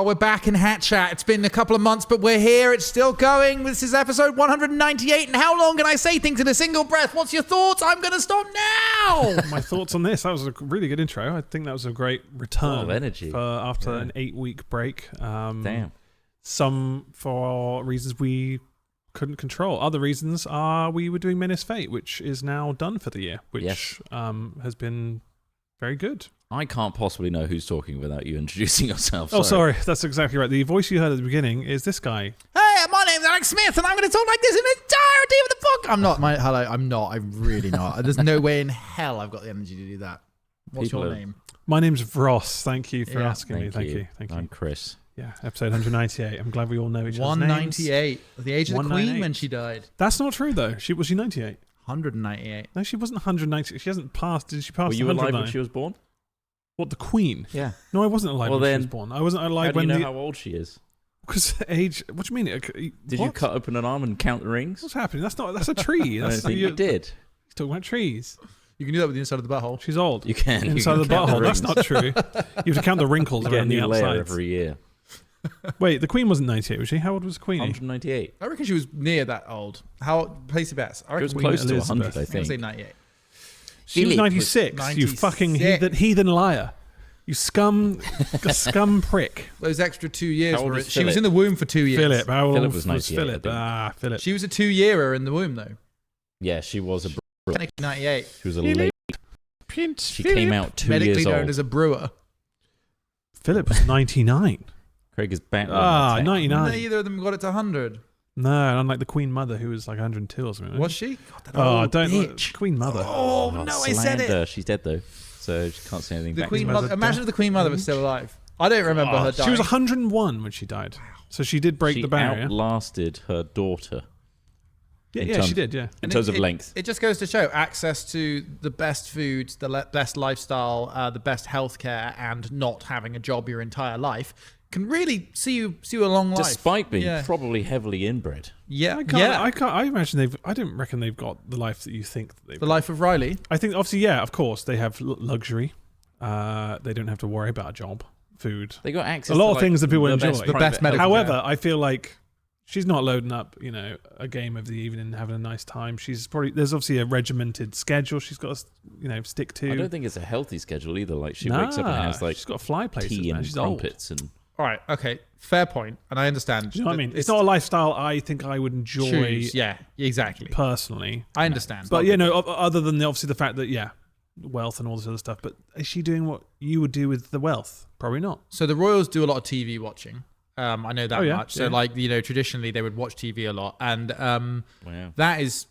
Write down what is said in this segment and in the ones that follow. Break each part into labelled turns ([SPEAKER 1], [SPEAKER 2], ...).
[SPEAKER 1] we're back in Hat Chat. It's been a couple of months, but we're here. It's still going. This is episode 198. And how long can I say things in a single breath? What's your thoughts? I'm going to stop now.
[SPEAKER 2] My thoughts on this. That was a really good intro. I think that was a great return
[SPEAKER 3] of energy
[SPEAKER 2] after an 8-week break.
[SPEAKER 3] Damn.
[SPEAKER 2] Some for reasons we couldn't control. Other reasons are we were doing Menace Fate, which is now done for the year, which has been very good.
[SPEAKER 3] I can't possibly know who's talking without you introducing yourself.
[SPEAKER 2] Oh, sorry. That's exactly right. The voice you heard at the beginning is this guy.
[SPEAKER 1] Hey, my name's Alex Smith, and I'm going to talk like this in the entirety of the book. I'm not. I'm really not. There's no way in hell I've got the energy to do that. What's your name?
[SPEAKER 2] My name's Ross. Thank you for asking me. Thank you.
[SPEAKER 3] I'm Chris.
[SPEAKER 2] Yeah, episode 198. I'm glad we all know each other's names.
[SPEAKER 1] 198. The age of the Queen when she died.
[SPEAKER 2] That's not true, though. Was she 98?
[SPEAKER 1] 198.
[SPEAKER 2] No, she wasn't 190. She hasn't passed. Did she pass?
[SPEAKER 3] Were you alive when she was born?
[SPEAKER 2] What, the Queen?
[SPEAKER 3] Yeah.
[SPEAKER 2] No, I wasn't alive when she was born. I wasn't alive when.
[SPEAKER 3] How do you know how old she is?
[SPEAKER 2] Because age. What do you mean?
[SPEAKER 3] Did you cut open an arm and count the rings?
[SPEAKER 2] What's happening? That's a tree.
[SPEAKER 3] I don't think you did.
[SPEAKER 2] He's talking about trees.
[SPEAKER 1] You can do that with the inside of the butthole.
[SPEAKER 2] She's old.
[SPEAKER 3] You can.
[SPEAKER 2] Inside of the butthole. That's not true. You have to count the wrinkles around the outside
[SPEAKER 3] every year.
[SPEAKER 2] Wait, the Queen wasn't 98, was she? How old was the Queen?
[SPEAKER 3] 198.
[SPEAKER 1] I reckon she was near that old. Place your bets. I reckon
[SPEAKER 3] she was close to 100, I think.
[SPEAKER 1] I'm going to say 98.
[SPEAKER 2] She was 96. You fucking heathen liar. You scum prick.
[SPEAKER 1] Those extra 2 years.
[SPEAKER 3] How old was
[SPEAKER 1] she was in the womb for 2 years.
[SPEAKER 2] Philip. How old
[SPEAKER 3] Philip was 98,
[SPEAKER 2] Philip? Philip.
[SPEAKER 1] She was a 2-yearer in the womb, though.
[SPEAKER 3] Yeah, she was a
[SPEAKER 1] Technically 98.
[SPEAKER 3] She was a late. She came out 2 years old.
[SPEAKER 1] Medically known as a brewer.
[SPEAKER 2] Philip was 99.
[SPEAKER 3] Craig is back.
[SPEAKER 2] 99.
[SPEAKER 1] Neither of them got it to 100.
[SPEAKER 2] No, unlike the Queen Mother, who was like 102 or something.
[SPEAKER 1] Was she? God, that bitch.
[SPEAKER 2] Queen Mother.
[SPEAKER 1] Oh, no, I said it.
[SPEAKER 3] She's dead, though. So she can't say anything
[SPEAKER 1] the
[SPEAKER 3] back.
[SPEAKER 1] Queen Mother. Imagine if the Queen Mother was still alive. I don't remember her dying.
[SPEAKER 2] She was 101 when she died. So she did break the barrier.
[SPEAKER 3] She outlasted her daughter.
[SPEAKER 2] Yeah, she did, yeah.
[SPEAKER 3] In terms of length.
[SPEAKER 1] It just goes to show access to the best food, the best lifestyle, the best healthcare, and not having a job your entire life can really see you a long life.
[SPEAKER 3] Despite being probably heavily inbred.
[SPEAKER 1] Yeah.
[SPEAKER 2] I imagine I don't reckon they've got the life that you think that they've got.
[SPEAKER 1] The life of Riley?
[SPEAKER 2] I think, obviously, yeah, of course, they have luxury. They don't have to worry about a job, food.
[SPEAKER 3] They got access
[SPEAKER 2] a lot of things that people enjoy.
[SPEAKER 1] The best medical
[SPEAKER 2] However,
[SPEAKER 1] care.
[SPEAKER 2] I feel like she's not loading up, a game of the evening and having a nice time. There's obviously a regimented schedule she's got to, stick to.
[SPEAKER 3] I don't think it's a healthy schedule either. Like she wakes up and has
[SPEAKER 2] she's got fly places,
[SPEAKER 3] tea and
[SPEAKER 2] she's
[SPEAKER 3] crumpets
[SPEAKER 2] old.
[SPEAKER 3] and.
[SPEAKER 1] All right, okay, fair point, and I understand.
[SPEAKER 2] Do you know what I mean? It's not a lifestyle I think I would enjoy.
[SPEAKER 1] Choose. Yeah, exactly.
[SPEAKER 2] Personally,
[SPEAKER 1] I understand.
[SPEAKER 2] But other than obviously the fact that wealth and all this other stuff. But is she doing what you would do with the wealth? Probably not.
[SPEAKER 1] So the royals do a lot of TV watching. I know that much. So
[SPEAKER 2] yeah.
[SPEAKER 1] Traditionally they would watch TV a lot, and
[SPEAKER 3] wow.
[SPEAKER 1] that is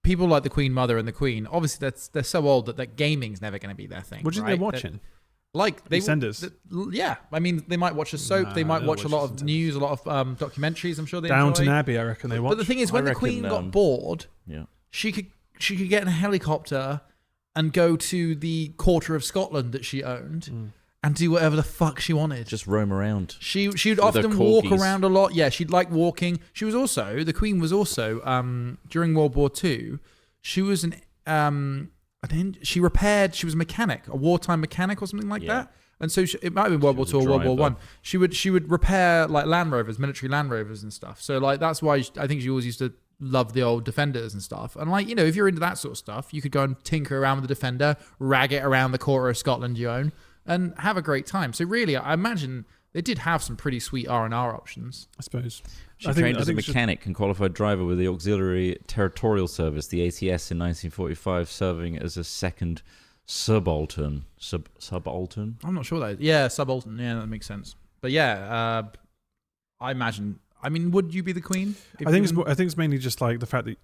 [SPEAKER 1] people like the Queen Mother and the Queen. Obviously, they're so old that gaming's never going to be their thing.
[SPEAKER 2] What do you think they're watching?
[SPEAKER 1] EastEnders. Yeah, I mean, they might watch a soap. They might watch a lot of news, a lot of documentaries. I'm sure they
[SPEAKER 2] Downton
[SPEAKER 1] enjoy.
[SPEAKER 2] Abbey, I reckon they watch.
[SPEAKER 1] But the thing is, when the Queen got bored, she could get in a helicopter and go to the quarter of Scotland that she owned and do whatever the fuck she wanted.
[SPEAKER 3] Just roam around.
[SPEAKER 1] She'd often walk around a lot. Yeah, she'd like walking. The Queen was also during World War II. She was she was a mechanic, a wartime mechanic or something like that. And so it might have been World War II or World War One. She would repair like Land Rovers, military Land Rovers and stuff. So like that's why I think she always used to love the old Defenders and stuff. And like, if you're into that sort of stuff, you could go and tinker around with the Defender, rag it around the quarter of Scotland you own, and have a great time. So really, I imagine they did have some pretty sweet R&R options.
[SPEAKER 2] I suppose.
[SPEAKER 3] She trained as a mechanic and qualified driver with the Auxiliary Territorial Service, the ATS, in 1945, serving as a second subaltern. Subaltern?
[SPEAKER 1] I'm not sure that is. Yeah, subaltern. Yeah, that makes sense. But yeah, I imagine. I mean, would you be the Queen?
[SPEAKER 2] I think it's mainly just like the fact that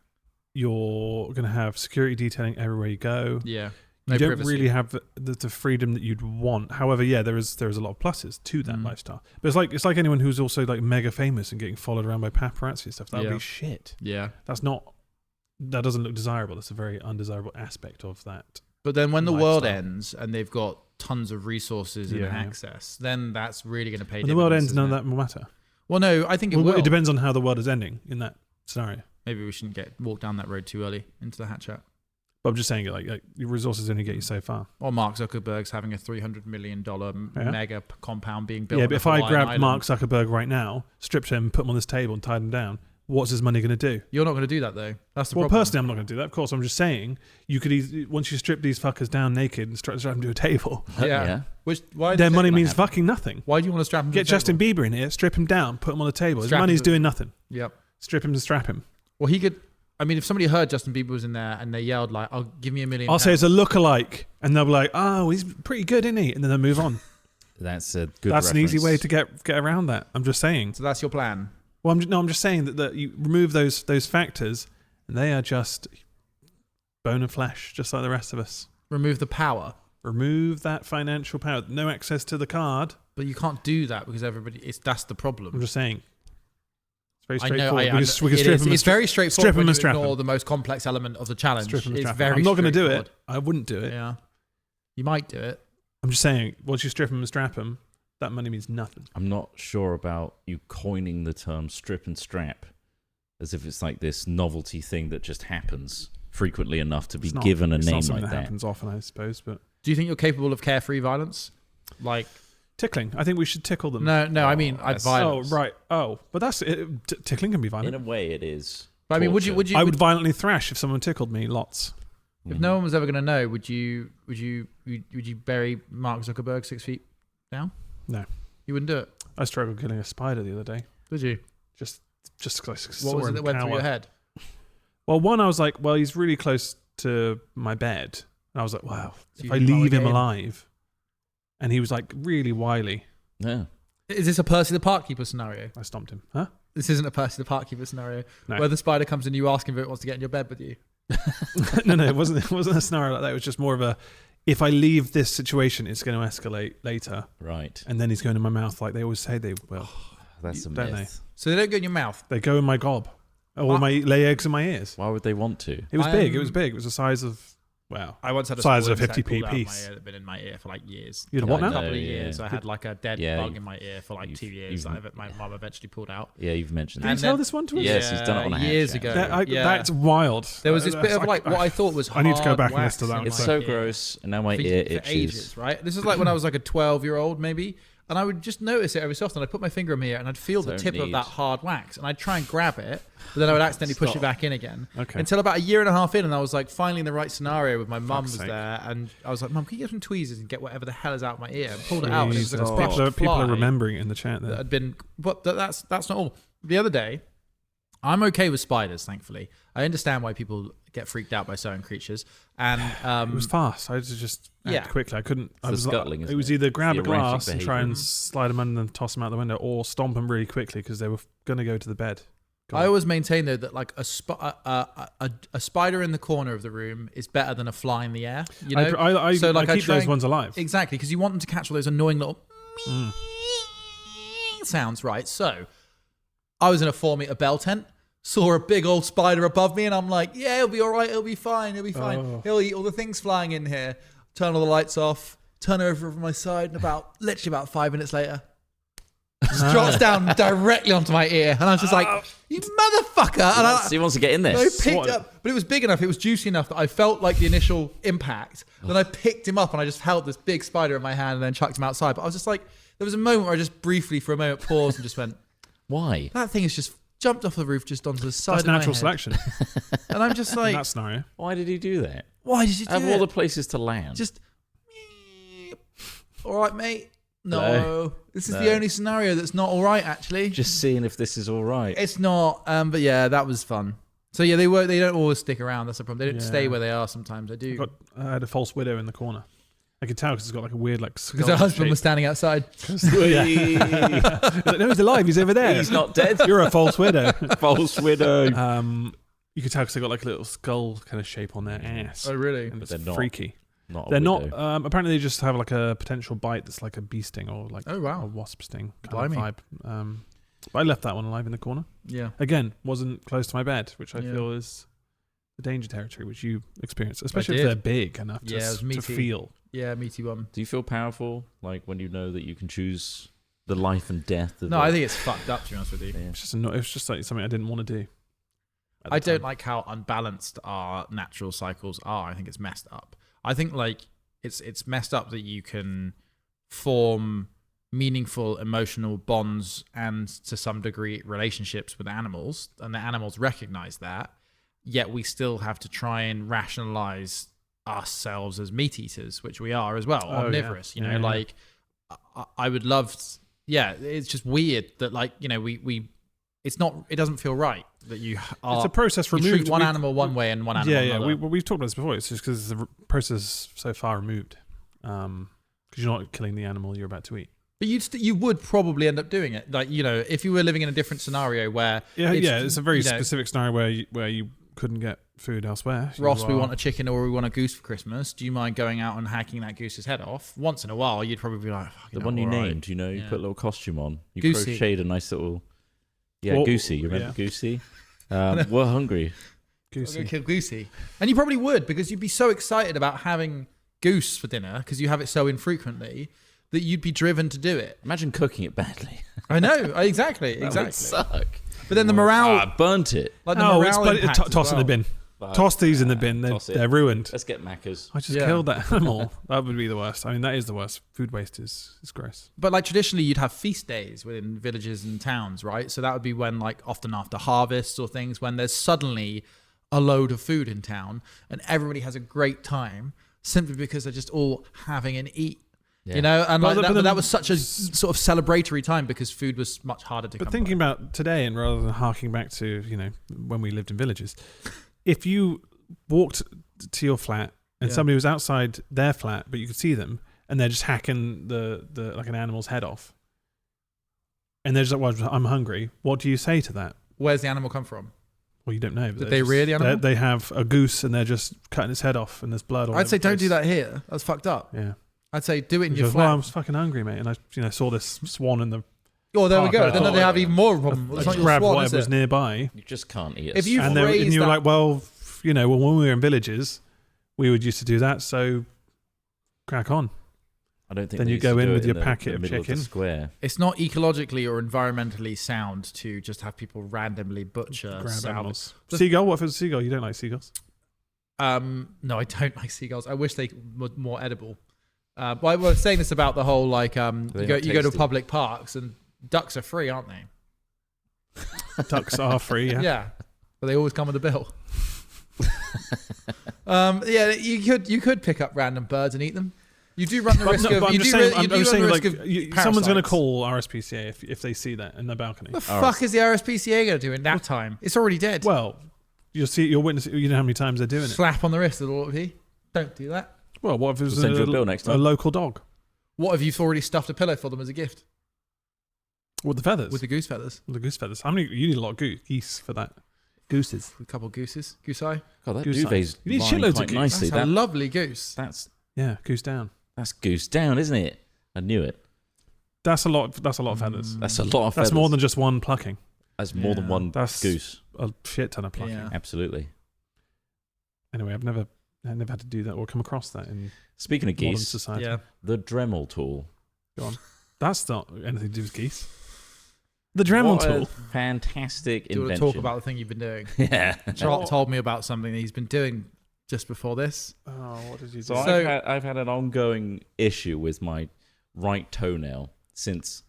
[SPEAKER 2] you're going to have security detailing everywhere you go.
[SPEAKER 1] Yeah.
[SPEAKER 2] You don't really have the freedom that you'd want. However, there is a lot of pluses to that lifestyle. But it's like anyone who's also like mega famous and getting followed around by paparazzi and stuff. That would be shit.
[SPEAKER 1] Yeah,
[SPEAKER 2] that doesn't look desirable. That's a very undesirable aspect of that.
[SPEAKER 1] But then when the world ends and they've got tons of resources and access, then that's really going to pay.
[SPEAKER 2] When the world ends, none of that will matter.
[SPEAKER 1] Well, no, I think it will.
[SPEAKER 2] It depends on how the world is ending in that scenario.
[SPEAKER 1] Maybe we shouldn't walk down that road too early into the Hat Chat.
[SPEAKER 2] But I'm just saying, like your resources only get you so far.
[SPEAKER 1] Or Mark Zuckerberg's having a $300 million mega compound being built.
[SPEAKER 2] Yeah, but if I grabbed Mark Zuckerberg right now, stripped him, put him on this table and tied him down, what's his money going to do?
[SPEAKER 1] You're not going to do that, though. That's the problem.
[SPEAKER 2] Well, personally, I'm not going to do that. Of course, I'm just saying, you could once you strip these fuckers down naked and strap them to a table,
[SPEAKER 1] yeah.
[SPEAKER 2] Their money means fucking nothing.
[SPEAKER 1] Why do you want to strap him to
[SPEAKER 2] Get Justin Bieber in here, strip him down, put him on the table. His money's doing nothing.
[SPEAKER 1] Yep.
[SPEAKER 2] Strip him and strap him.
[SPEAKER 1] Well, he could... I mean, if somebody heard Justin Bieber was in there and they yelled like, "Oh, give me $1 million,"
[SPEAKER 2] I'll say it's a lookalike, and they'll be like, "Oh, he's pretty good, isn't he?" And then they'll move on.
[SPEAKER 3] That's a good.
[SPEAKER 2] That's
[SPEAKER 3] reference.
[SPEAKER 2] an easy way to get around that. I'm just saying.
[SPEAKER 1] So that's your plan.
[SPEAKER 2] Well, I'm just saying that you remove those factors, and they are just bone and flesh, just like the rest of us.
[SPEAKER 1] Remove the power.
[SPEAKER 2] Remove that financial power. No access to the card.
[SPEAKER 1] But you can't do that because that's the problem.
[SPEAKER 2] I'm just saying. Very
[SPEAKER 1] straightforward. It's very straightforward.
[SPEAKER 2] Strip him and strap
[SPEAKER 1] ignore
[SPEAKER 2] him.
[SPEAKER 1] the most complex element of the challenge.
[SPEAKER 2] Strip him and
[SPEAKER 1] it's
[SPEAKER 2] strap
[SPEAKER 1] very
[SPEAKER 2] him. I'm not going to do it. I wouldn't do it.
[SPEAKER 1] Yeah, you might do it.
[SPEAKER 2] I'm just saying, once you strip him and strap him, that money means nothing.
[SPEAKER 3] I'm not sure about you coining the term strip and strap as if it's like this novelty thing that just happens frequently enough to be given a name like that.
[SPEAKER 2] That happens often, I suppose. But
[SPEAKER 1] do you think you're capable of carefree violence? Like...
[SPEAKER 2] tickling. I think we should tickle them.
[SPEAKER 1] No. I mean, violence.
[SPEAKER 2] Oh, right. Oh, but that's tickling can be violent.
[SPEAKER 3] In a way, it is.
[SPEAKER 1] But I mean, would you?
[SPEAKER 2] I would violently thrash if someone tickled me. Lots.
[SPEAKER 1] If no one was ever going to know, would you bury Mark Zuckerberg 6 feet down?
[SPEAKER 2] No,
[SPEAKER 1] you wouldn't do it.
[SPEAKER 2] I struggled killing a spider the other day.
[SPEAKER 1] Did you?
[SPEAKER 2] Just because I saw
[SPEAKER 1] what was it that went through your head?
[SPEAKER 2] Well, one, I was like, well, he's really close to my bed, and I was like, wow,
[SPEAKER 1] so
[SPEAKER 2] if I leave him alive. And he was like really wily.
[SPEAKER 3] Yeah.
[SPEAKER 1] Is this a Percy the Parkkeeper scenario?
[SPEAKER 2] I stomped him. Huh?
[SPEAKER 1] This isn't a Percy the Parkkeeper scenario.
[SPEAKER 2] No.
[SPEAKER 1] Where the spider comes and you ask him if it wants to get in your bed with you.
[SPEAKER 2] No, it wasn't a scenario like that. It was just more of a, if I leave this situation, it's going to escalate later.
[SPEAKER 3] Right.
[SPEAKER 2] And then he's going in my mouth like they always say they will.
[SPEAKER 3] That's a
[SPEAKER 2] don't
[SPEAKER 3] myth.
[SPEAKER 2] they?
[SPEAKER 1] So they don't go in your mouth?
[SPEAKER 2] They go in my gob. Or lay eggs in my ears.
[SPEAKER 3] Why would they want to?
[SPEAKER 2] It was big. It was big. It was the size of... Wow.
[SPEAKER 1] I once had a
[SPEAKER 2] size of a
[SPEAKER 1] 50p
[SPEAKER 2] piece.
[SPEAKER 1] That had been in my ear for like years.
[SPEAKER 2] You had what now?
[SPEAKER 1] A couple of years. I had like a dead bug in my ear for like 2 years that my mum eventually pulled out.
[SPEAKER 3] Yeah, you've mentioned
[SPEAKER 2] that. Did you tell this one to us?
[SPEAKER 3] Yes, he's done it on a
[SPEAKER 1] years ago.
[SPEAKER 2] That's wild.
[SPEAKER 1] There was this bit of like what I thought was hard
[SPEAKER 2] I need to go back and listen to that.
[SPEAKER 3] It's so gross, and now my ear itches.
[SPEAKER 1] For ages, right? This is like when I was like a 12-year-old maybe. And I would just notice it every so often. I'd put my finger in my ear and I'd feel the tip of that hard wax. And I'd try and grab it, but then I would accidentally push it back in again.
[SPEAKER 2] Okay.
[SPEAKER 1] Until about a year and a half in, and I was like finally in the right scenario with my mum was there. And I was like, Mum, can you get some tweezers and get whatever the hell is out of my ear? And pulled it out. And it was like a
[SPEAKER 2] people are remembering it in the chat there.
[SPEAKER 1] That had been, but that's not all. The other day, I'm okay with spiders, thankfully. I understand why people get freaked out by certain creatures. And
[SPEAKER 2] it was fast. I had to just act quickly. I couldn't.
[SPEAKER 3] It was
[SPEAKER 2] either grab a glass and try and slide them under and toss them out the window, or stomp them really quickly because they were going to go to the bed.
[SPEAKER 1] I always maintain though that like a spider in the corner of the room is better than a fly in the air. You know,
[SPEAKER 2] I keep those ones alive.
[SPEAKER 1] Exactly, because you want them to catch all those annoying little sounds, right? So I was in a 4-meter bell tent. Saw a big old spider above me, and I'm like, yeah, it'll be all right. It'll be fine. It'll be fine.
[SPEAKER 2] Oh.
[SPEAKER 1] He'll eat all the things flying in here. Turn all the lights off. Turn over from my side, and literally about 5 minutes later, just drops down directly onto my ear, and I was just like, you motherfucker. And
[SPEAKER 3] he wants to get in there.
[SPEAKER 1] I picked up, but it was big enough. It was juicy enough that I felt like the initial impact. Then I picked him up, and I just held this big spider in my hand, and then chucked him outside. But I was just like, there was a moment where I just briefly, for a moment, paused and just went,
[SPEAKER 3] why?
[SPEAKER 1] That thing is just jumped off the roof just onto the side of
[SPEAKER 2] my head.
[SPEAKER 1] That's
[SPEAKER 2] natural selection.
[SPEAKER 1] And I'm just like...
[SPEAKER 2] in that scenario.
[SPEAKER 3] Why did he do that?
[SPEAKER 1] Why did you do that?
[SPEAKER 3] Of all the places to land.
[SPEAKER 1] Just... All right, mate. No. This is the only scenario that's not all right, actually.
[SPEAKER 3] Just seeing if this is all right.
[SPEAKER 1] It's not. But yeah, that was fun. So yeah, they don't always stick around. That's the problem. They don't stay where they are sometimes. I do.
[SPEAKER 2] I had a false widow in the corner. I could tell because it's got like a weird
[SPEAKER 1] because her husband was standing outside.
[SPEAKER 2] No, he's alive. He's over there.
[SPEAKER 3] He's not dead.
[SPEAKER 2] You're a false widow.
[SPEAKER 3] False widow.
[SPEAKER 2] You could tell because they got like a little skull kind of shape on their ass.
[SPEAKER 1] Oh really?
[SPEAKER 2] And
[SPEAKER 3] but
[SPEAKER 2] it's
[SPEAKER 3] they're
[SPEAKER 2] freaky.
[SPEAKER 3] They're
[SPEAKER 2] not. Apparently, they just have like a potential bite that's like a bee sting or like a wasp sting kind of vibe. But I left that one alive in the corner.
[SPEAKER 1] Yeah.
[SPEAKER 2] Again, wasn't close to my bed, which I feel is the danger territory, which you experience, especially if they're big enough to feel.
[SPEAKER 1] Yeah, meaty one.
[SPEAKER 3] Do you feel powerful, like when you know that you can choose the life and death?
[SPEAKER 1] I think it's fucked up, to be honest with you.
[SPEAKER 3] Yeah.
[SPEAKER 2] It's just like something I didn't want to do.
[SPEAKER 1] I don't like how unbalanced our natural cycles are. I think it's messed up. I think like it's messed up that you can form meaningful emotional bonds and to some degree relationships with animals, and the animals recognize that, yet we still have to try and rationalize ourselves as meat eaters, which we are as well, omnivorous. I would love it's just weird that like, we it doesn't feel right that you are,
[SPEAKER 2] it's a process removed.
[SPEAKER 1] You treat one animal one way and one animal another.
[SPEAKER 2] We've talked about this before. It's just because the process is so far removed, because you're not killing the animal you're about to eat.
[SPEAKER 1] But you would probably end up doing it, like, if you were living in a different scenario where
[SPEAKER 2] it's a very specific scenario where you couldn't get food elsewhere.
[SPEAKER 1] Ross, we want a chicken or we want a goose for Christmas. Do you mind going out and hacking that goose's head off? Once in a while, you'd probably be like,
[SPEAKER 3] the one you named, you put a little costume on. You
[SPEAKER 1] Goosey.
[SPEAKER 3] crocheted a nice little, Goosey. You remember Goosey? We're hungry.
[SPEAKER 1] Goosey. I'm gonna kill Goosey, and you probably would, because you'd be so excited about having goose for dinner because you have it so infrequently that you'd be driven to do it.
[SPEAKER 3] Imagine cooking it badly.
[SPEAKER 1] I know, exactly.
[SPEAKER 3] That would suck.
[SPEAKER 1] But then the morale...
[SPEAKER 3] I burnt it.
[SPEAKER 1] Like the morale impact
[SPEAKER 2] toss in the bin. Toss these in the bin. They're ruined.
[SPEAKER 3] Let's get Macca's.
[SPEAKER 2] I just killed that animal. That would be the worst. I mean, that is the worst. Food waste is gross.
[SPEAKER 1] But like traditionally, you'd have feast days within villages and towns, right? So that would be when, like, often after harvests or things, when there's suddenly a load of food in town and everybody has a great time simply because they're just all having an eat. Yeah. And that was such a sort of celebratory time because food was much harder to come by.
[SPEAKER 2] But thinking about today, and rather than harking back to, when we lived in villages, if you walked to your flat and somebody was outside their flat, but you could see them, and they're just hacking the like an animal's head off, and they're just like, well, I'm hungry. What do you say to that?
[SPEAKER 1] Where's the animal come from?
[SPEAKER 2] Well, you don't know.
[SPEAKER 1] Did they rear the animal?
[SPEAKER 2] They have a goose, and they're just cutting its head off, and there's blood all over
[SPEAKER 1] I'd say
[SPEAKER 2] the place.
[SPEAKER 1] don't do that here. That's fucked up.
[SPEAKER 2] Yeah.
[SPEAKER 1] I'd say do it in your
[SPEAKER 2] goes,
[SPEAKER 1] flat.
[SPEAKER 2] Well, I was fucking hungry, mate, and I saw this swan in the.
[SPEAKER 1] Oh, there we go. Then they have even more of a problem.
[SPEAKER 2] I just grabbed whatever was nearby.
[SPEAKER 3] You just can't eat it.
[SPEAKER 1] If you
[SPEAKER 2] and you were like, well, when we were in villages, we would used to do that. So, crack on.
[SPEAKER 3] I don't think.
[SPEAKER 2] Then you go in with your packet of chicken.
[SPEAKER 3] Square.
[SPEAKER 1] It's not ecologically or environmentally sound to just have people randomly butcher animals.
[SPEAKER 2] Seagull? What if it's a seagull? You don't like seagulls?
[SPEAKER 1] No, I don't like seagulls. I wish they were more edible. I was saying this about the whole you go to public parks and ducks are free, aren't they?
[SPEAKER 2] Ducks are free, yeah.
[SPEAKER 1] Yeah, but they always come with a bill. You could pick up random birds and eat them. You do run the risk of.
[SPEAKER 2] Someone's going to call RSPCA if they see that in their balcony.
[SPEAKER 1] The fuck is the RSPCA going to do in that time? It's already dead.
[SPEAKER 2] Well, you'll witness. You know how many times they're doing it.
[SPEAKER 1] Slap on the wrist, little he. Don't do that.
[SPEAKER 2] Well, what if it was
[SPEAKER 3] send you a bill next time.
[SPEAKER 2] A local dog?
[SPEAKER 1] What if you've already stuffed a pillow for them as a gift?
[SPEAKER 2] With the feathers?
[SPEAKER 1] With the goose feathers.
[SPEAKER 2] With the goose feathers. You need a lot of geese for that. Gooses.
[SPEAKER 1] A couple of gooses. Goose-eye.
[SPEAKER 3] God, that duvet's
[SPEAKER 2] you need shitloads of goose.
[SPEAKER 3] Nicely.
[SPEAKER 1] That's a lovely goose.
[SPEAKER 2] Goose down.
[SPEAKER 3] That's goose down, isn't it? I knew it.
[SPEAKER 2] That's a lot of feathers.
[SPEAKER 3] That's a lot of feathers.
[SPEAKER 2] That's more than just one plucking.
[SPEAKER 3] That's more than one goose.
[SPEAKER 2] A shit ton of plucking.
[SPEAKER 1] Yeah.
[SPEAKER 3] Absolutely.
[SPEAKER 2] Anyway, I've never had to do that or come across that in
[SPEAKER 3] Speaking of geese,
[SPEAKER 2] society.
[SPEAKER 3] The Dremel tool.
[SPEAKER 2] Go on. That's not anything to do with geese. The Dremel tool.
[SPEAKER 3] Fantastic invention.
[SPEAKER 1] Do you want to talk about the thing you've been doing?
[SPEAKER 3] Yeah.
[SPEAKER 1] Trott told me about something that he's been doing just before this.
[SPEAKER 2] Oh, what did you do?
[SPEAKER 3] So I've had an ongoing issue with my right toenail since,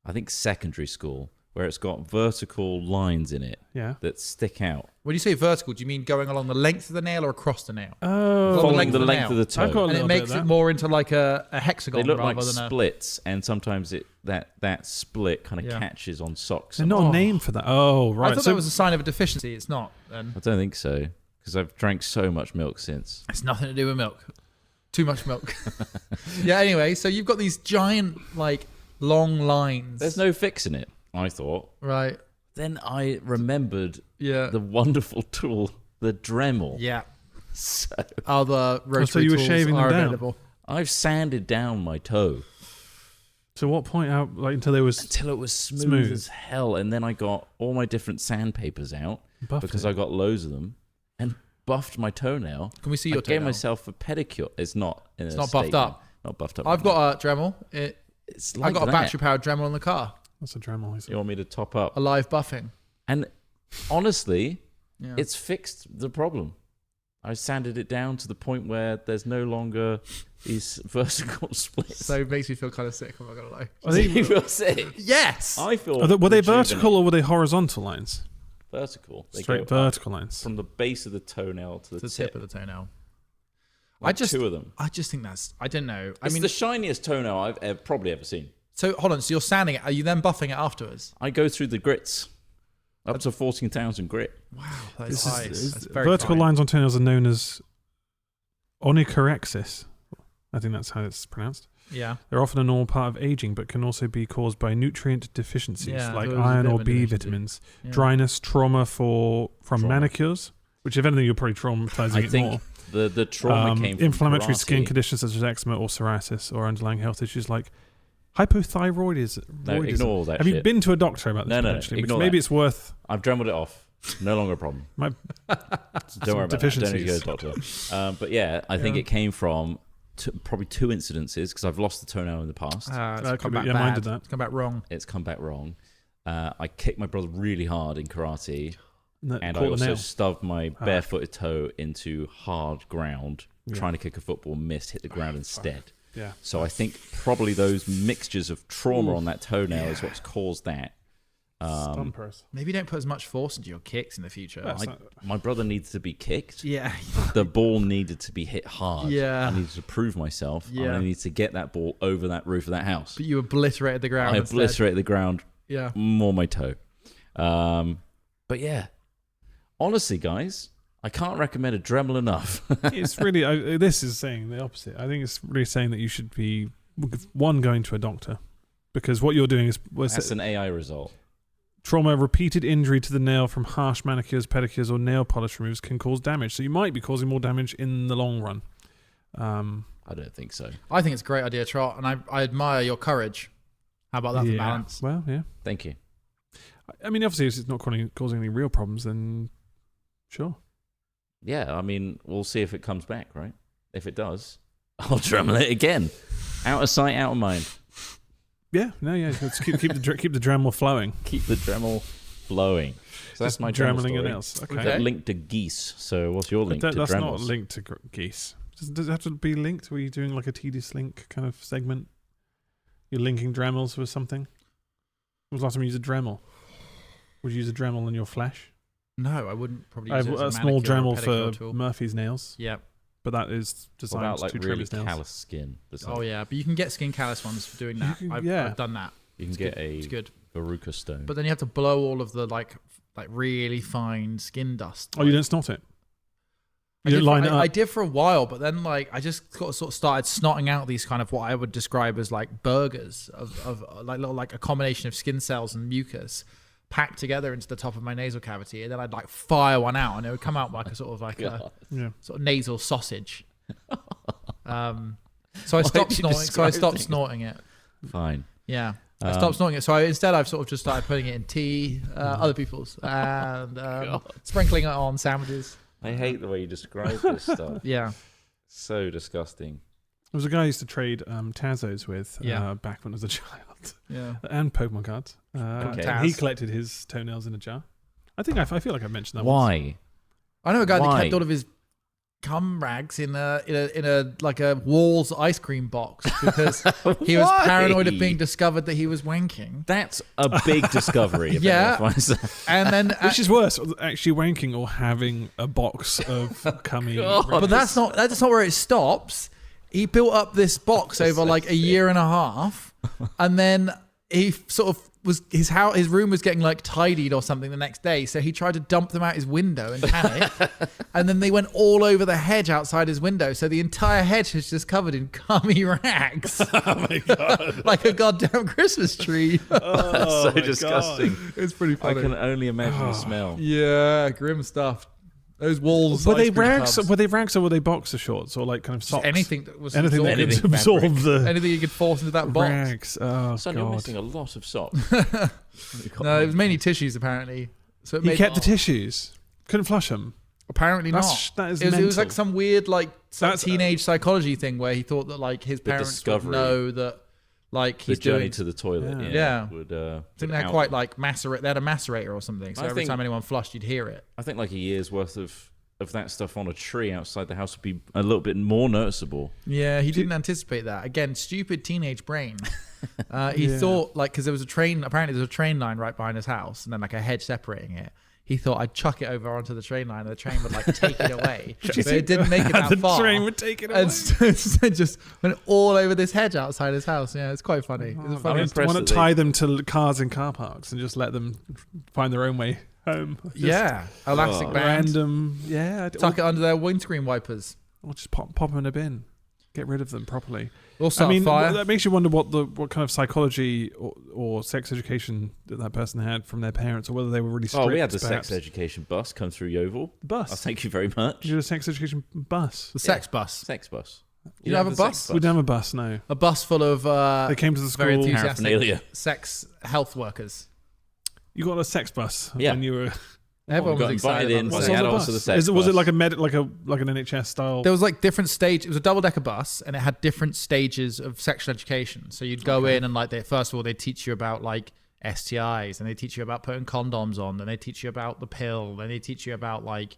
[SPEAKER 3] I think, secondary school, where it's got vertical lines in it that stick out.
[SPEAKER 1] When you say vertical, do you mean going along the length of the nail or across the nail?
[SPEAKER 2] Oh.
[SPEAKER 3] Following the length of the toe.
[SPEAKER 1] And it makes it more into like a hexagon.
[SPEAKER 3] They look
[SPEAKER 1] rather
[SPEAKER 3] like
[SPEAKER 1] than
[SPEAKER 3] splits, and sometimes that split kind of catches on socks.
[SPEAKER 2] There's not a name for that. Oh, right.
[SPEAKER 1] I thought that was a sign of a deficiency. It's not. Then.
[SPEAKER 3] I don't think so, because I've drank so much milk since.
[SPEAKER 1] It's nothing to do with milk. Too much milk. Yeah, anyway, so you've got these giant, long lines.
[SPEAKER 3] There's no fixing it, I thought.
[SPEAKER 1] Right.
[SPEAKER 3] Then I remembered the wonderful tool, the Dremel.
[SPEAKER 1] Yeah.
[SPEAKER 3] So
[SPEAKER 1] other rotary
[SPEAKER 2] so you were
[SPEAKER 1] tools
[SPEAKER 2] shaving them
[SPEAKER 1] are
[SPEAKER 2] down.
[SPEAKER 1] available.
[SPEAKER 3] I've sanded down my toe.
[SPEAKER 2] To what point out? Until it was
[SPEAKER 3] smooth as hell, and then I got all my different sandpapers out because I got loads of them, and buffed my toenail.
[SPEAKER 1] Can we see your toenail?
[SPEAKER 3] I gave myself a pedicure. It's not
[SPEAKER 1] buffed up.
[SPEAKER 3] Not buffed up.
[SPEAKER 1] I've got a Dremel.
[SPEAKER 3] I've
[SPEAKER 1] got a battery-powered Dremel in the car.
[SPEAKER 2] That's a Dremel.
[SPEAKER 3] You want me to top up?
[SPEAKER 1] A live buffing.
[SPEAKER 3] And honestly, it's fixed the problem. I sanded it down to the point where there's no longer these vertical splits.
[SPEAKER 1] So it makes me feel kind of sick, I'm not going to lie.
[SPEAKER 3] You feel sick?
[SPEAKER 1] Yes!
[SPEAKER 3] I feel
[SPEAKER 2] were they vertical or were they horizontal lines?
[SPEAKER 3] Vertical. They
[SPEAKER 2] Straight vertical lines.
[SPEAKER 3] From the base of the toenail to the
[SPEAKER 1] tip of the toenail.
[SPEAKER 3] Like two of them.
[SPEAKER 1] I just think that's... I don't know.
[SPEAKER 3] It's the shiniest toenail I've probably ever seen.
[SPEAKER 1] So, hold on. So you're sanding it. Are you then buffing it afterwards?
[SPEAKER 3] I go through the grits. Up to 14,000 grit.
[SPEAKER 1] Wow. That's very
[SPEAKER 2] vertical
[SPEAKER 1] fine.
[SPEAKER 2] lines on toenails are known as onychorexis. I think that's how it's pronounced.
[SPEAKER 1] Yeah.
[SPEAKER 2] They're often a normal part of aging, but can also be caused by nutrient deficiencies like
[SPEAKER 1] there was
[SPEAKER 2] iron
[SPEAKER 1] a
[SPEAKER 2] or
[SPEAKER 1] bit of a
[SPEAKER 2] B
[SPEAKER 1] deficiency.
[SPEAKER 2] vitamins,
[SPEAKER 1] Yeah.
[SPEAKER 2] dryness, trauma from manicures, which if anything you're probably traumatizing
[SPEAKER 3] I
[SPEAKER 2] it
[SPEAKER 3] think
[SPEAKER 2] more.
[SPEAKER 3] the trauma came from
[SPEAKER 2] inflammatory
[SPEAKER 3] karate.
[SPEAKER 2] skin conditions such as eczema or psoriasis or underlying health issues like hypothyroidism.
[SPEAKER 3] No, ignore all that
[SPEAKER 2] Have
[SPEAKER 3] shit.
[SPEAKER 2] you been to a doctor about this?
[SPEAKER 3] No,
[SPEAKER 2] potentially?
[SPEAKER 3] ignore
[SPEAKER 2] Maybe
[SPEAKER 3] that.
[SPEAKER 2] it's worth...
[SPEAKER 3] I've dremelled it off. No longer a problem. Don't worry about that. Don't need to go to the doctor. But yeah, I think it came from probably two incidences because I've lost the toenail in the past.
[SPEAKER 1] It's come back
[SPEAKER 2] mine
[SPEAKER 1] bad.
[SPEAKER 2] did that.
[SPEAKER 1] It's come back wrong.
[SPEAKER 3] It's come back wrong. I kicked my brother really hard in karate, and I
[SPEAKER 2] caught the
[SPEAKER 3] also
[SPEAKER 2] nail.
[SPEAKER 3] stubbed my barefooted toe into hard ground, trying to kick a football, missed, hit the ground instead.
[SPEAKER 2] Yeah.
[SPEAKER 3] So I think probably those mixtures of trauma on that toenail is what's caused that.
[SPEAKER 2] Stumpers.
[SPEAKER 1] Maybe don't put as much force into your kicks in the future.
[SPEAKER 3] My brother needs to be kicked.
[SPEAKER 1] Yeah.
[SPEAKER 3] The ball needed to be hit hard.
[SPEAKER 1] Yeah.
[SPEAKER 3] I needed to prove myself.
[SPEAKER 1] Yeah.
[SPEAKER 3] I needed to get that ball over that roof of that house.
[SPEAKER 1] But you obliterated the ground.
[SPEAKER 3] I obliterated the ground.
[SPEAKER 1] Yeah.
[SPEAKER 3] More my toe. But yeah, honestly, guys, I can't recommend a Dremel enough.
[SPEAKER 2] It's really... this is saying the opposite. I think it's really saying that you should be, one, going to a doctor. Because what you're doing is...
[SPEAKER 3] That's an AI result.
[SPEAKER 2] Trauma, repeated injury to the nail from harsh manicures, pedicures, or nail polish removers can cause damage. So you might be causing more damage in the long run.
[SPEAKER 3] I don't think so.
[SPEAKER 1] I think it's a great idea, Trott, and I admire your courage. How about that for balance?
[SPEAKER 2] Well, yeah.
[SPEAKER 3] Thank you.
[SPEAKER 2] I mean, obviously, if it's not causing any real problems, then sure.
[SPEAKER 3] Yeah, I mean, we'll see if it comes back, right? If it does, I'll Dremel it again. Out of sight, out of mind.
[SPEAKER 2] Yeah, let's keep the Dremel flowing.
[SPEAKER 3] Keep the Dremel flowing. So that's my Dremel
[SPEAKER 2] Dremeling
[SPEAKER 3] story.
[SPEAKER 2] and else. Okay.
[SPEAKER 3] That linked to geese. So what's your link to
[SPEAKER 2] That's
[SPEAKER 3] Dremels?
[SPEAKER 2] not linked to geese. Does it have to be linked? Were you doing like a tedious link kind of segment? You're linking Dremels with something? When was the last time you used a Dremel? Would you use a Dremel in your flesh?
[SPEAKER 1] No, I wouldn't probably
[SPEAKER 2] I
[SPEAKER 1] use
[SPEAKER 2] have
[SPEAKER 1] it as
[SPEAKER 2] a small
[SPEAKER 1] manicure or
[SPEAKER 2] Dremel
[SPEAKER 1] pedicure
[SPEAKER 2] for
[SPEAKER 1] tool.
[SPEAKER 2] Murphy's nails.
[SPEAKER 1] Yeah.
[SPEAKER 2] But that is
[SPEAKER 3] What
[SPEAKER 2] designed
[SPEAKER 3] about like
[SPEAKER 2] to trim
[SPEAKER 3] really
[SPEAKER 2] his nails.
[SPEAKER 3] callous skin?
[SPEAKER 1] Oh yeah, but you can get skin callus ones for doing that. I've done that.
[SPEAKER 3] You can get
[SPEAKER 1] It's good.
[SPEAKER 3] verruca stone.
[SPEAKER 1] But then you have to blow all of the like really fine skin dust.
[SPEAKER 2] Oh, you don't snot it?
[SPEAKER 1] I
[SPEAKER 2] You
[SPEAKER 1] did
[SPEAKER 2] don't line it up?
[SPEAKER 1] I did for a while, but then like I just sort of started snotting out these kind of what I would describe as like burgers of like little like a combination of skin cells and mucus packed together into the top of my nasal cavity, and then I'd like fire one out, and it would come out like a sort of like a sort of nasal sausage. So I stopped snorting. So I stopped snorting it.
[SPEAKER 3] Fine.
[SPEAKER 1] Yeah. I stopped snorting it. So instead I've sort of just started putting it in tea, other people's, and sprinkling it on sandwiches.
[SPEAKER 3] I hate the way you describe this stuff.
[SPEAKER 1] Yeah.
[SPEAKER 3] So disgusting.
[SPEAKER 2] There was a guy I used to trade Tazos with back when I was a child.
[SPEAKER 1] Yeah.
[SPEAKER 2] And Pokemon cards.
[SPEAKER 3] Okay.
[SPEAKER 2] And he collected his toenails in a jar. I feel like I mentioned that
[SPEAKER 3] Why?
[SPEAKER 2] once.
[SPEAKER 1] I know a guy
[SPEAKER 3] Why?
[SPEAKER 1] that kept all of his cum rags in a like a Walls ice cream box because he was
[SPEAKER 3] Why?
[SPEAKER 1] paranoid of being discovered that he was wanking.
[SPEAKER 3] That's a big discovery. if
[SPEAKER 1] Yeah.
[SPEAKER 3] anyone finds that.
[SPEAKER 1] And then
[SPEAKER 2] Which is worse, actually wanking or having a box of cummy?
[SPEAKER 1] but that's not where it stops. He built up this box over like a year and a half, and then he sort of his room was getting like tidied or something the next day, so he tried to dump them out his window in panic, and then they went all over the hedge outside his window, so the entire hedge is just covered in cummy rags.
[SPEAKER 2] Oh my god!
[SPEAKER 1] Like a goddamn Christmas tree.
[SPEAKER 2] Oh,
[SPEAKER 3] So
[SPEAKER 2] my
[SPEAKER 3] disgusting.
[SPEAKER 2] God.
[SPEAKER 1] It's pretty
[SPEAKER 3] I
[SPEAKER 1] funny.
[SPEAKER 3] can only imagine the smell.
[SPEAKER 1] Yeah, grim stuff. Those Walls.
[SPEAKER 2] Were they
[SPEAKER 1] ice cream
[SPEAKER 2] rags?
[SPEAKER 1] tubs.
[SPEAKER 2] Were they rags or were they boxer shorts or like kind of socks?
[SPEAKER 1] Anything that was
[SPEAKER 2] Anything that
[SPEAKER 1] absorbed-
[SPEAKER 2] could absorb the
[SPEAKER 1] anything you could force into that box.
[SPEAKER 2] rags. Oh
[SPEAKER 3] Son, you're
[SPEAKER 2] god!
[SPEAKER 3] missing a lot of socks.
[SPEAKER 1] No, it was mainly tissues apparently. So it
[SPEAKER 2] He
[SPEAKER 1] made,
[SPEAKER 2] kept the tissues. Couldn't flush them.
[SPEAKER 1] apparently
[SPEAKER 2] That's-
[SPEAKER 1] not.
[SPEAKER 2] that is
[SPEAKER 1] it was
[SPEAKER 2] mental.
[SPEAKER 1] like some weird like
[SPEAKER 2] That's-
[SPEAKER 1] teenage psychology thing where he thought that like his parents would
[SPEAKER 3] discovery.
[SPEAKER 1] know that Like
[SPEAKER 3] the
[SPEAKER 1] he's
[SPEAKER 3] journey
[SPEAKER 1] doing
[SPEAKER 3] to the toilet.
[SPEAKER 1] Yeah.
[SPEAKER 3] Would,
[SPEAKER 1] I think they had quite like they had a macerator or something. So every time anyone flushed, you'd hear it.
[SPEAKER 3] I think like a year's worth of that stuff on a tree outside the house would be a little bit more noticeable.
[SPEAKER 1] Yeah, he didn't anticipate that. Again, stupid teenage brain. He thought like because there was a train. Apparently, there's a train line right behind his house, and then like a hedge separating it. He thought I'd chuck it over onto the train line and the train would like take it away. But it didn't make it that far.
[SPEAKER 2] The train would take it away.
[SPEAKER 1] And instead just went all over this hedge outside his house. Yeah, it's quite funny.
[SPEAKER 2] I want to tie them to cars in car parks and just let them find their own way home.
[SPEAKER 1] Elastic band.
[SPEAKER 2] Random,
[SPEAKER 1] Tuck it under their windscreen wipers.
[SPEAKER 2] Or just pop them in a bin. Get rid of them properly.
[SPEAKER 1] Also, fire.
[SPEAKER 2] That makes you wonder what kind of psychology or sex education that person had from their parents, or whether they were really strict.
[SPEAKER 3] Oh, we had the
[SPEAKER 2] perhaps.
[SPEAKER 3] sex education bus come through Yeovil.
[SPEAKER 2] Bus.
[SPEAKER 3] Oh, thank you very much.
[SPEAKER 2] You had a sex education bus.
[SPEAKER 1] The sex bus.
[SPEAKER 3] Sex bus.
[SPEAKER 1] You have a bus?
[SPEAKER 2] We didn't have a bus, no.
[SPEAKER 1] A bus full of
[SPEAKER 2] they came to the school.
[SPEAKER 1] very enthusiastic sex health workers.
[SPEAKER 2] You got a sex bus when you were.
[SPEAKER 1] Everyone
[SPEAKER 3] got
[SPEAKER 1] was
[SPEAKER 3] invited in by
[SPEAKER 1] the
[SPEAKER 3] the adults of the sex bus.
[SPEAKER 2] Was it like an NHS style?
[SPEAKER 1] There was like different stages. It was a double-decker bus, and it had different stages of sexual education. So you'd go in and like first of all they teach you about like STIs, and they teach you about putting condoms on, and they teach you about the pill, and they teach you about like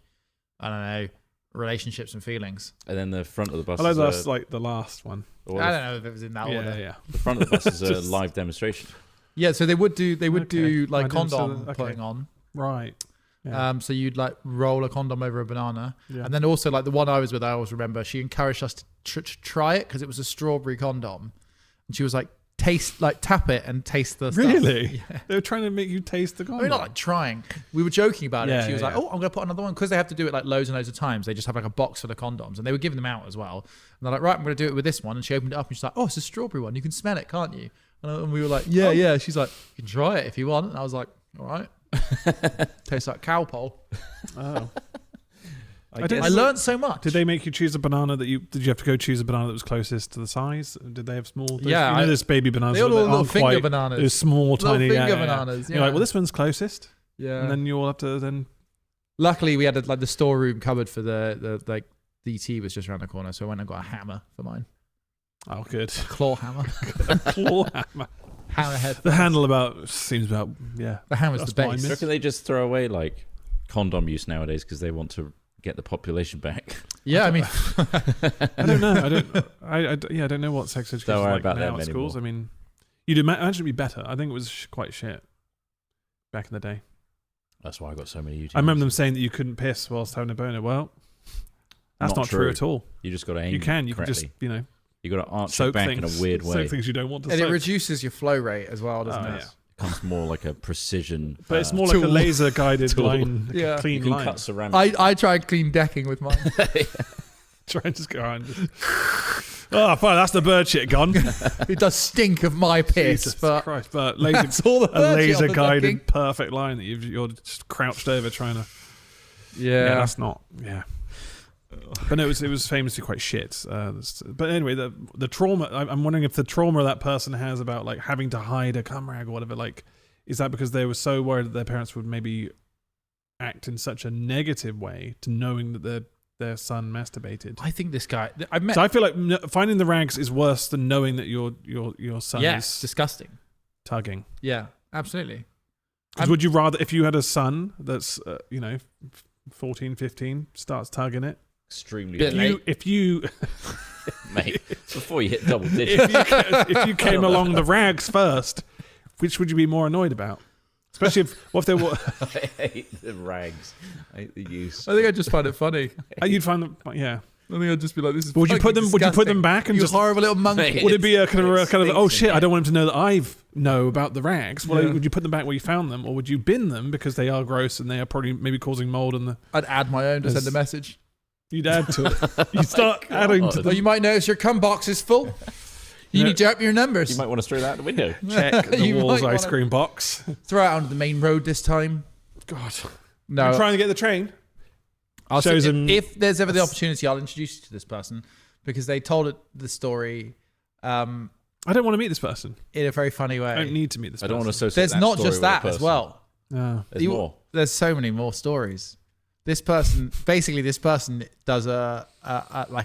[SPEAKER 1] I don't know relationships and feelings.
[SPEAKER 3] And then the front of the bus.
[SPEAKER 2] That's like the last one.
[SPEAKER 1] I don't know if it was in that order.
[SPEAKER 2] Yeah.
[SPEAKER 3] The front of the bus is a live demonstration.
[SPEAKER 1] Yeah, so they would do like condom putting on.
[SPEAKER 2] Right. Yeah.
[SPEAKER 1] So you'd like roll a condom over a banana,
[SPEAKER 2] and
[SPEAKER 1] then also like the one I was with, I always remember she encouraged us to try it because it was a strawberry condom, and she was like, tap it and taste the stuff.
[SPEAKER 2] Really? Yeah. They were trying to make you taste the condom.
[SPEAKER 1] I mean, not like trying. We were joking about it. She was like, "Oh, I'm gonna put another one," because they have to do it like loads and loads of times. They just have like a box full of condoms, and they were giving them out as well. And they're like, "Right, I'm gonna do it with this one." And she opened it up and she's like, "Oh, it's a strawberry one. You can smell it, can't you?" And we were like, "Yeah." She's like, "You can try it if you want." And I was like, "All right." Tastes like cowpole.
[SPEAKER 2] Oh.
[SPEAKER 1] I learned so much.
[SPEAKER 2] Did they make you choose a banana did you have to go choose a banana that was closest to the size? Did they have small? This baby bananas.
[SPEAKER 1] They all little finger bananas.
[SPEAKER 2] Those small, tiny
[SPEAKER 1] finger bananas. Yeah.
[SPEAKER 2] You're like, well, this one's closest.
[SPEAKER 1] Yeah.
[SPEAKER 2] And then you all have to then.
[SPEAKER 1] Luckily, we had like the storeroom cupboard for the like DT was just around the corner, so I went and got a hammer for mine.
[SPEAKER 2] Oh, good.
[SPEAKER 1] A claw hammer.
[SPEAKER 2] Claw hammer.
[SPEAKER 1] Hammerhead.
[SPEAKER 2] The handle seems about
[SPEAKER 1] The hammer's the base.
[SPEAKER 3] I reckon they just throw away like condom use nowadays because they want to get the population back.
[SPEAKER 1] Yeah, I mean,
[SPEAKER 2] I don't know. I don't know what sex education is like now at schools. I mean, you'd imagine it'd be better. I think it was quite shit back in the day.
[SPEAKER 3] That's why I got so many YouTubers.
[SPEAKER 2] I remember them saying that you couldn't piss whilst having a boner. Well, that's not true at all.
[SPEAKER 3] You just got to aim.
[SPEAKER 2] You can
[SPEAKER 3] correctly.
[SPEAKER 2] Just
[SPEAKER 3] you got to arch your back in a weird way.
[SPEAKER 2] Soak things you don't want to
[SPEAKER 1] and
[SPEAKER 2] soak.
[SPEAKER 1] it reduces your flow rate as well, doesn't it?
[SPEAKER 3] Yeah. It becomes more like a precision.
[SPEAKER 2] But it's more like a laser guided line, clean
[SPEAKER 3] you can
[SPEAKER 2] line.
[SPEAKER 3] cut ceramic.
[SPEAKER 1] I try and clean decking with mine.
[SPEAKER 2] Try and just go around. Oh, fine, that's the bird shit gone.
[SPEAKER 1] It does stink of my piss,
[SPEAKER 2] Jesus
[SPEAKER 1] but
[SPEAKER 2] Christ! But
[SPEAKER 1] that's all the bird shit on the
[SPEAKER 2] guided
[SPEAKER 1] decking.
[SPEAKER 2] perfect line that you're just crouched over trying to.
[SPEAKER 1] Yeah,
[SPEAKER 2] that's not. Yeah. But no, it was famously quite shit. But anyway, the trauma. I'm wondering if the trauma that person has about like having to hide a cum rag or whatever. Like, is that because they were so worried that their parents would maybe act in such a negative way to knowing that their son masturbated?
[SPEAKER 1] I think this guy.
[SPEAKER 2] So I feel like finding the rags is worse than knowing that your son is
[SPEAKER 1] disgusting.
[SPEAKER 2] Tugging.
[SPEAKER 1] Yeah, absolutely.
[SPEAKER 2] Would you rather, if you had a son that's 14, 15, starts tugging it?
[SPEAKER 3] Extremely
[SPEAKER 2] if you
[SPEAKER 3] mate, before you hit double digits.
[SPEAKER 2] if you came along the rags first, which would you be more annoyed about? Especially if they were.
[SPEAKER 3] I hate the rags. I hate the use.
[SPEAKER 1] I think I just find it funny.
[SPEAKER 2] You'd find them, yeah.
[SPEAKER 1] I think I'd just be like, "This is."
[SPEAKER 2] Would you put them?
[SPEAKER 1] Disgusting.
[SPEAKER 2] Would you put them back and
[SPEAKER 1] you
[SPEAKER 2] just
[SPEAKER 1] horrible little monkey?
[SPEAKER 2] Would it be a kind of oh shit? I don't want him to know that I know about the rags. Well, would you put them back where you found them, or would you bin them because they are gross and they are probably maybe causing mold?
[SPEAKER 1] I'd add my own to send a message.
[SPEAKER 2] You'd add to it. You start adding to them.
[SPEAKER 1] Or you might notice your cum box is full. You need to up your numbers.
[SPEAKER 3] You might want to throw that out the window.
[SPEAKER 2] Check the Walls ice cream box.
[SPEAKER 1] Throw it out onto the main road this time.
[SPEAKER 2] God.
[SPEAKER 1] No.
[SPEAKER 2] You're trying to get the train.
[SPEAKER 1] If there's ever the opportunity, I'll introduce you to this person because they told the story.
[SPEAKER 2] I don't want to meet this person
[SPEAKER 1] In a very funny way.
[SPEAKER 2] I don't need to meet this person.
[SPEAKER 3] I don't want to associate
[SPEAKER 1] There's
[SPEAKER 3] that
[SPEAKER 1] not
[SPEAKER 3] story
[SPEAKER 1] just
[SPEAKER 3] with
[SPEAKER 1] that
[SPEAKER 3] a
[SPEAKER 1] as
[SPEAKER 3] person.
[SPEAKER 1] well.
[SPEAKER 2] No.
[SPEAKER 3] There's more.
[SPEAKER 1] There's so many more stories. This person does a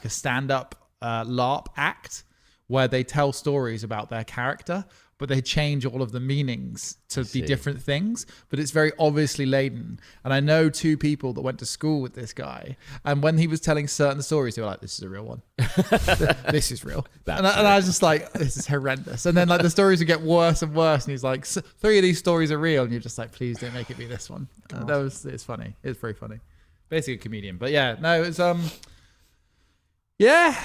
[SPEAKER 1] stand-up LARP act where they tell stories about their character, but they change all of the meanings to be different things. But it's very obviously laden. And I know 2 people that went to school with this guy. And when he was telling certain stories, they were like, this is a real one. This is real. And I was just like, this is horrendous. And then like the stories would get worse and worse. And he's like, 3 of these stories are real. And you're just like, please don't make it be this one. It's funny. It's very funny. Basically a comedian. But yeah, no, it's yeah.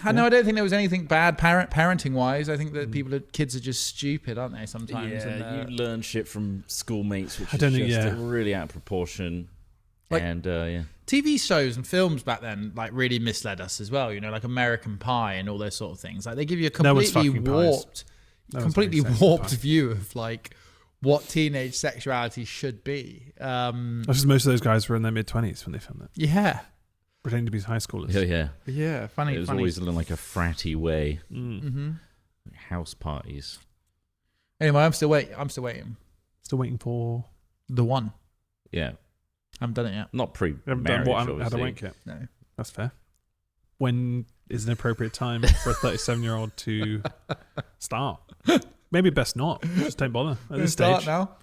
[SPEAKER 1] I know. I don't think there was anything bad parenting wise. I think that kids are just stupid, aren't they? Sometimes.
[SPEAKER 3] Yeah, you learn shit from schoolmates, which is just really out of proportion.
[SPEAKER 1] TV shows and films back then like really misled us as well. You know, like American Pie and all those sort of things. Like they give you a completely warped view of like what teenage sexuality should be.
[SPEAKER 2] Most of those guys were in their mid-20s when they filmed it.
[SPEAKER 1] Yeah.
[SPEAKER 2] Pretending to be high schoolers.
[SPEAKER 1] Yeah, funny.
[SPEAKER 3] It was always in like a fratty way.
[SPEAKER 1] Mm-hmm.
[SPEAKER 3] House parties.
[SPEAKER 1] Anyway, I'm still waiting.
[SPEAKER 2] Still waiting for
[SPEAKER 1] the one.
[SPEAKER 3] Yeah.
[SPEAKER 1] I haven't done it yet.
[SPEAKER 3] Not
[SPEAKER 2] haven't done what I had a wank yet.
[SPEAKER 1] No.
[SPEAKER 2] That's fair. When is an appropriate time for a 37-year-old to start? Maybe best not. Just don't bother at this stage.
[SPEAKER 1] Start now.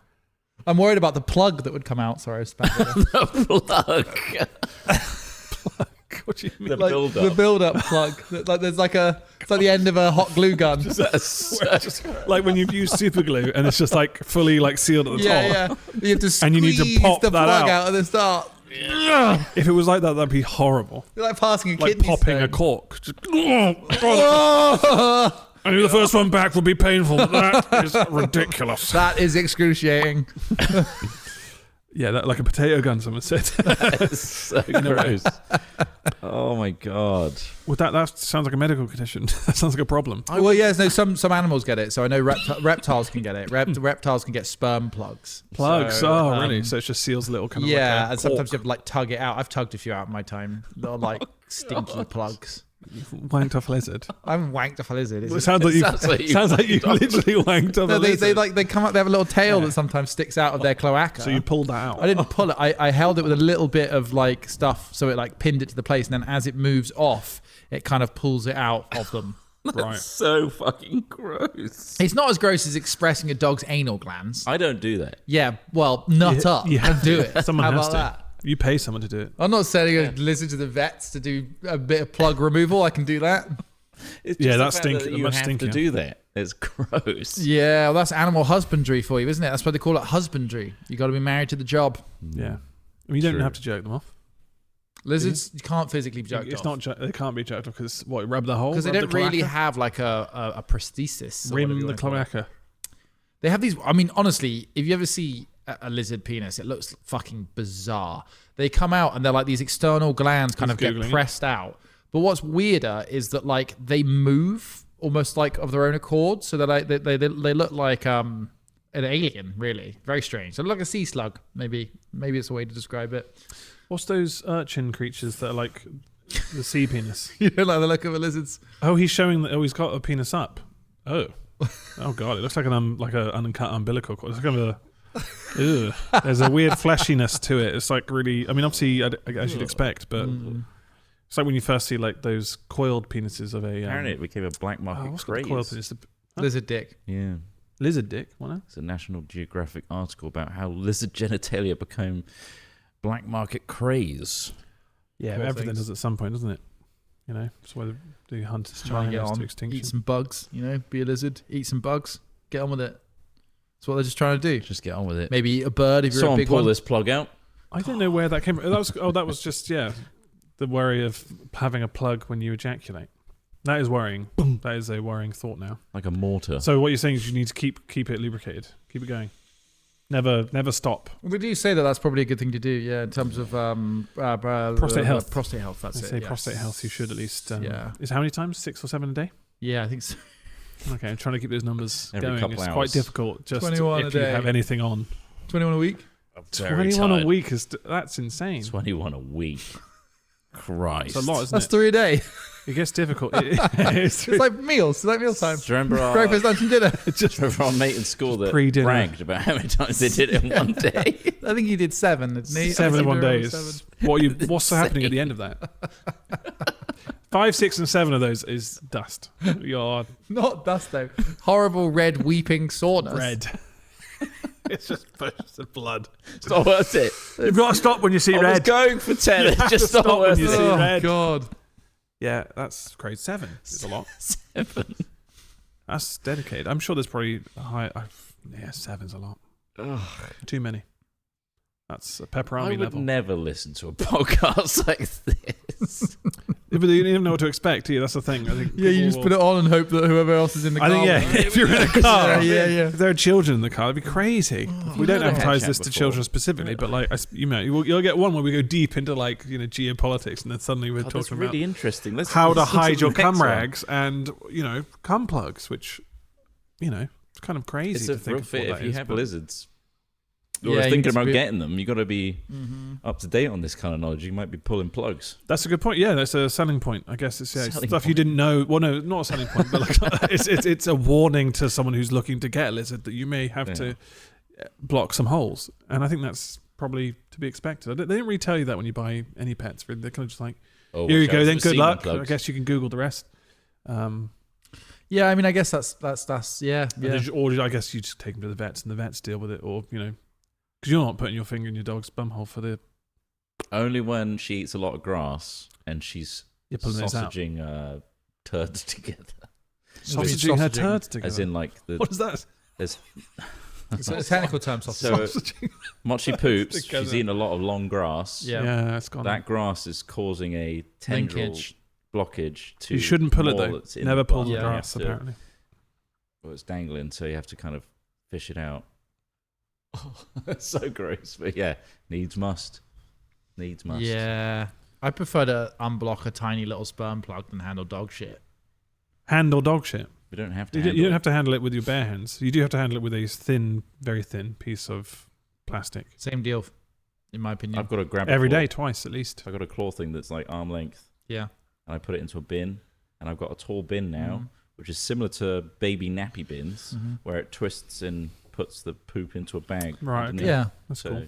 [SPEAKER 1] I'm worried about the plug that would come out. Sorry, I was
[SPEAKER 3] the plug.
[SPEAKER 2] What do you mean?
[SPEAKER 1] The build-up plug. Like there's like it's like the end of a hot glue gun.
[SPEAKER 2] Like when you've used super glue and it's just like fully like sealed at the top.
[SPEAKER 1] Yeah. You have to squeeze
[SPEAKER 2] and you need to pop
[SPEAKER 1] the
[SPEAKER 2] that
[SPEAKER 1] plug out at the start.
[SPEAKER 2] Yeah. If it was like that, that'd be horrible.
[SPEAKER 1] You're like passing a
[SPEAKER 2] like
[SPEAKER 1] kidney
[SPEAKER 2] popping
[SPEAKER 1] stone.
[SPEAKER 2] a cork. Just, I knew the first one back would be painful, but that is ridiculous.
[SPEAKER 1] That is excruciating.
[SPEAKER 2] Yeah, like a potato gun, someone said.
[SPEAKER 3] That's so gross. Oh my god.
[SPEAKER 2] Well, that sounds like a medical condition. That sounds like a problem.
[SPEAKER 1] Well, yeah, no, some animals get it. So I know reptiles can get it. Reptiles can get sperm plugs.
[SPEAKER 2] Plugs? So, really? So it just seals a little kind of
[SPEAKER 1] yeah,
[SPEAKER 2] like
[SPEAKER 1] and sometimes you have to like tug it out. I've tugged a few out in my time. They're like stinky plugs.
[SPEAKER 2] Wanked off a lizard.
[SPEAKER 1] I haven't wanked off a lizard.
[SPEAKER 2] It sounds like you literally wanked off a lizard.
[SPEAKER 1] They come up. They have a little tail that sometimes sticks out of their cloaca.
[SPEAKER 2] So you pulled that out.
[SPEAKER 1] I didn't pull it. I held it with a little bit of like stuff, so it like pinned it to the place, and then as it moves off, it kind of pulls it out of them.
[SPEAKER 3] Right. So fucking gross.
[SPEAKER 1] It's not as gross as expressing a dog's anal glands.
[SPEAKER 3] I don't do that.
[SPEAKER 1] Yeah, well, nut up and do it.
[SPEAKER 2] Someone
[SPEAKER 1] How
[SPEAKER 2] has
[SPEAKER 1] about
[SPEAKER 2] to.
[SPEAKER 1] that?
[SPEAKER 2] You pay someone to do it.
[SPEAKER 1] I'm not sending a lizard to the vets to do a bit of plug removal. I can do that.
[SPEAKER 3] It's just
[SPEAKER 2] that's
[SPEAKER 3] stinky.
[SPEAKER 2] stinky.
[SPEAKER 3] You have
[SPEAKER 2] stinkier.
[SPEAKER 3] to do that. It's gross.
[SPEAKER 1] Yeah, well, that's animal husbandry for you, isn't it? That's why they call it husbandry. You got to be married to the job.
[SPEAKER 2] Yeah, I mean, you don't have to jerk them off.
[SPEAKER 1] Lizards, you can't physically jerk
[SPEAKER 2] It's
[SPEAKER 1] off.
[SPEAKER 2] not. They can't be jerked off because what? Rub the hole.
[SPEAKER 1] Because they don't really have like a prosthesis.
[SPEAKER 2] Rim the cloaca.
[SPEAKER 1] They have these. I mean, honestly, if you ever see a lizard penis, it looks fucking bizarre. They come out and they're like these external glands kind of get pressed out. But what's weirder is that like they move almost like of their own accord, so that like they look like an alien, really. Very strange. They look like a sea slug, maybe it's a way to describe it.
[SPEAKER 2] What's those urchin creatures that are like the sea penis?
[SPEAKER 1] You don't like the look of a lizard's.
[SPEAKER 2] Oh, he's showing that. Oh, he's got a penis up. Oh god, it looks like an uncut umbilical cord. It's kind of a. Ew. There's a weird fleshiness to it. It's like really. I mean, obviously, as you'd expect, but it's like when you first see like those coiled penises of a.
[SPEAKER 3] Apparently, it became a black market craze.
[SPEAKER 2] Coiled penis?
[SPEAKER 1] Lizard dick.
[SPEAKER 3] Yeah.
[SPEAKER 2] Lizard dick. What now?
[SPEAKER 3] It's a National Geographic article about how lizard genitalia became black market craze.
[SPEAKER 2] Yeah, everything does at some point, doesn't it? You know, that's why the hunters try and get on to extinction.
[SPEAKER 1] Eat some bugs. You know, be a lizard. Eat some bugs. Get on with it. That's what they're just trying to do.
[SPEAKER 3] Just get on with it.
[SPEAKER 1] Maybe eat a bird if you're
[SPEAKER 3] Someone
[SPEAKER 1] a big
[SPEAKER 3] pull
[SPEAKER 1] one.
[SPEAKER 3] this plug out.
[SPEAKER 2] I don't know where that came from. That was just the worry of having a plug when you ejaculate. That is worrying. That is a worrying thought now.
[SPEAKER 3] Like a mortar.
[SPEAKER 2] So what you're saying is you need to keep it lubricated. Keep it going. Never stop.
[SPEAKER 1] We do say that that's probably a good thing to do, yeah, in terms of
[SPEAKER 2] prostate health.
[SPEAKER 1] Prostate health, that's
[SPEAKER 2] they
[SPEAKER 1] it.
[SPEAKER 2] say prostate health, you should at least.
[SPEAKER 1] Yeah.
[SPEAKER 2] Is how many times? 6 or 7 a day?
[SPEAKER 1] Yeah, I think so.
[SPEAKER 2] Okay, I'm trying to keep those numbers
[SPEAKER 3] Every
[SPEAKER 2] going.
[SPEAKER 3] couple
[SPEAKER 2] It's
[SPEAKER 3] hours.
[SPEAKER 2] quite difficult just
[SPEAKER 1] 21
[SPEAKER 2] if
[SPEAKER 1] a
[SPEAKER 2] you
[SPEAKER 1] day.
[SPEAKER 2] have anything on.
[SPEAKER 1] 21 a week?
[SPEAKER 2] 21 a week that's insane.
[SPEAKER 3] 21 a week. Christ.
[SPEAKER 2] It's a lot, isn't
[SPEAKER 1] That's
[SPEAKER 2] it?
[SPEAKER 1] 3 a day.
[SPEAKER 2] It gets difficult. It's
[SPEAKER 1] like meals. It's like mealtime.
[SPEAKER 3] Do you remember
[SPEAKER 1] Breakfast, lunch, and dinner.
[SPEAKER 3] remember our mate in school that
[SPEAKER 2] pre-dinner.
[SPEAKER 3] bragged about how many times they did it in one day?
[SPEAKER 1] I think he did 7, didn't he?
[SPEAKER 2] 7 in one day.
[SPEAKER 1] Seven.
[SPEAKER 2] What's happening at the end of that? 5, 6, and 7 of those is dust. You're
[SPEAKER 1] Not dust though. Horrible red weeping soreness.
[SPEAKER 2] red. It's just bursts of blood.
[SPEAKER 3] It's not worth it.
[SPEAKER 2] You've got to stop when you see
[SPEAKER 3] I was
[SPEAKER 2] red.
[SPEAKER 3] going for 10. It's just not
[SPEAKER 2] stop when
[SPEAKER 3] worth
[SPEAKER 2] you
[SPEAKER 3] it.
[SPEAKER 2] see
[SPEAKER 1] Oh
[SPEAKER 2] red.
[SPEAKER 1] God.
[SPEAKER 2] Yeah, that's great. 7 is a lot.
[SPEAKER 3] 7.
[SPEAKER 2] That's dedicated. I'm sure there's probably a high. 7's a lot.
[SPEAKER 3] Ugh.
[SPEAKER 2] Too many. That's a pepperoni
[SPEAKER 3] I would
[SPEAKER 2] level.
[SPEAKER 3] never listen to a podcast like this.
[SPEAKER 2] Yeah, but you don't know what to expect, do you? That's the thing. I think
[SPEAKER 1] Yeah, you
[SPEAKER 2] people
[SPEAKER 1] just
[SPEAKER 2] will-
[SPEAKER 1] put it on and hope that whoever else is in the car.
[SPEAKER 2] I think, yeah, if you're in a car,
[SPEAKER 1] Yeah.
[SPEAKER 2] if there are children in the car, it'd be crazy. We don't
[SPEAKER 3] heard of
[SPEAKER 2] advertise
[SPEAKER 3] Headchat
[SPEAKER 2] this to
[SPEAKER 3] before?
[SPEAKER 2] children specifically, but like, you'll get one where we go deep into like, geopolitics, and then suddenly we're
[SPEAKER 3] God, that's
[SPEAKER 2] talking
[SPEAKER 3] really
[SPEAKER 2] about
[SPEAKER 3] interesting. Let's
[SPEAKER 2] how to
[SPEAKER 3] listen
[SPEAKER 2] hide
[SPEAKER 3] the
[SPEAKER 2] your cum
[SPEAKER 3] next one.
[SPEAKER 2] rags and, cum plugs, which, it's kind of crazy
[SPEAKER 3] It's
[SPEAKER 2] to
[SPEAKER 3] a
[SPEAKER 2] think
[SPEAKER 3] real
[SPEAKER 2] of
[SPEAKER 3] fit
[SPEAKER 2] what
[SPEAKER 3] if
[SPEAKER 2] that
[SPEAKER 3] you
[SPEAKER 2] is,
[SPEAKER 3] have
[SPEAKER 2] but-
[SPEAKER 3] lizards.
[SPEAKER 1] Yeah,
[SPEAKER 3] Or
[SPEAKER 1] you
[SPEAKER 3] thinking
[SPEAKER 1] need to
[SPEAKER 3] about
[SPEAKER 1] be-
[SPEAKER 3] getting them, you got to be up to date on this kind of knowledge. You might be pulling plugs.
[SPEAKER 2] That's a good point. Yeah, that's a selling point. I guess it's
[SPEAKER 3] Selling
[SPEAKER 2] stuff you
[SPEAKER 3] point.
[SPEAKER 2] didn't know. Well, no, not a selling point, but like, it's a warning to someone who's looking to get a lizard that you may have to block some holes. And I think that's probably to be expected. They didn't really tell you that when you buy any pets. Really. They're kind of just like,
[SPEAKER 3] Oh,
[SPEAKER 2] here you
[SPEAKER 3] watch
[SPEAKER 2] go,
[SPEAKER 3] out
[SPEAKER 2] then
[SPEAKER 3] for
[SPEAKER 2] good
[SPEAKER 3] semen
[SPEAKER 2] luck.
[SPEAKER 3] plugs.
[SPEAKER 2] I guess you can Google the rest.
[SPEAKER 1] Yeah, I mean, I guess that's yeah.
[SPEAKER 2] Or I guess you just take them to the vets and the vets deal with it, or because you're not putting your finger in your dog's bumhole for the
[SPEAKER 3] Only when she eats a lot of grass and she's
[SPEAKER 2] you're pulling those out.
[SPEAKER 3] sausaging turds together.
[SPEAKER 2] Sausaging her turds together.
[SPEAKER 3] As in, like,
[SPEAKER 2] what is that?
[SPEAKER 3] there's
[SPEAKER 1] It's a technical term.
[SPEAKER 3] So,
[SPEAKER 2] Sausaging.
[SPEAKER 3] once she poops,
[SPEAKER 2] Together.
[SPEAKER 3] she's eaten a lot of long grass.
[SPEAKER 1] Yeah.
[SPEAKER 2] It's gone.
[SPEAKER 3] That grass is causing a tendril
[SPEAKER 1] Linkage.
[SPEAKER 3] blockage to
[SPEAKER 2] You shouldn't pull it
[SPEAKER 3] more
[SPEAKER 2] though.
[SPEAKER 3] that's in
[SPEAKER 2] Never pull
[SPEAKER 3] bum.
[SPEAKER 2] the
[SPEAKER 1] Yeah.
[SPEAKER 2] grass.
[SPEAKER 3] You have to-
[SPEAKER 2] Apparently.
[SPEAKER 3] Well, it's dangling, so you have to kind of fish it out. That's so gross, but yeah, needs must.
[SPEAKER 1] Yeah. I prefer to unblock a tiny little sperm plug than handle dog shit.
[SPEAKER 2] Handle dog shit.
[SPEAKER 3] We don't have to.
[SPEAKER 2] You
[SPEAKER 3] handle
[SPEAKER 2] don't
[SPEAKER 3] it.
[SPEAKER 2] have to handle it with your bare hands. You do have to handle it with a thin, very thin piece of plastic.
[SPEAKER 1] Same deal, in my opinion.
[SPEAKER 3] I've got to grab
[SPEAKER 2] Every
[SPEAKER 3] a claw.
[SPEAKER 2] day, twice at least.
[SPEAKER 3] I've got a claw thing that's like arm length,
[SPEAKER 1] Yeah.
[SPEAKER 3] and I put it into a bin, and I've got a tall bin now,
[SPEAKER 1] Mhm.
[SPEAKER 3] which is similar to baby nappy bins,
[SPEAKER 1] Mhm.
[SPEAKER 3] where it twists and puts the poop into a bag.
[SPEAKER 2] Right,
[SPEAKER 3] underneath.
[SPEAKER 1] Yeah.
[SPEAKER 2] That's
[SPEAKER 3] So
[SPEAKER 2] cool.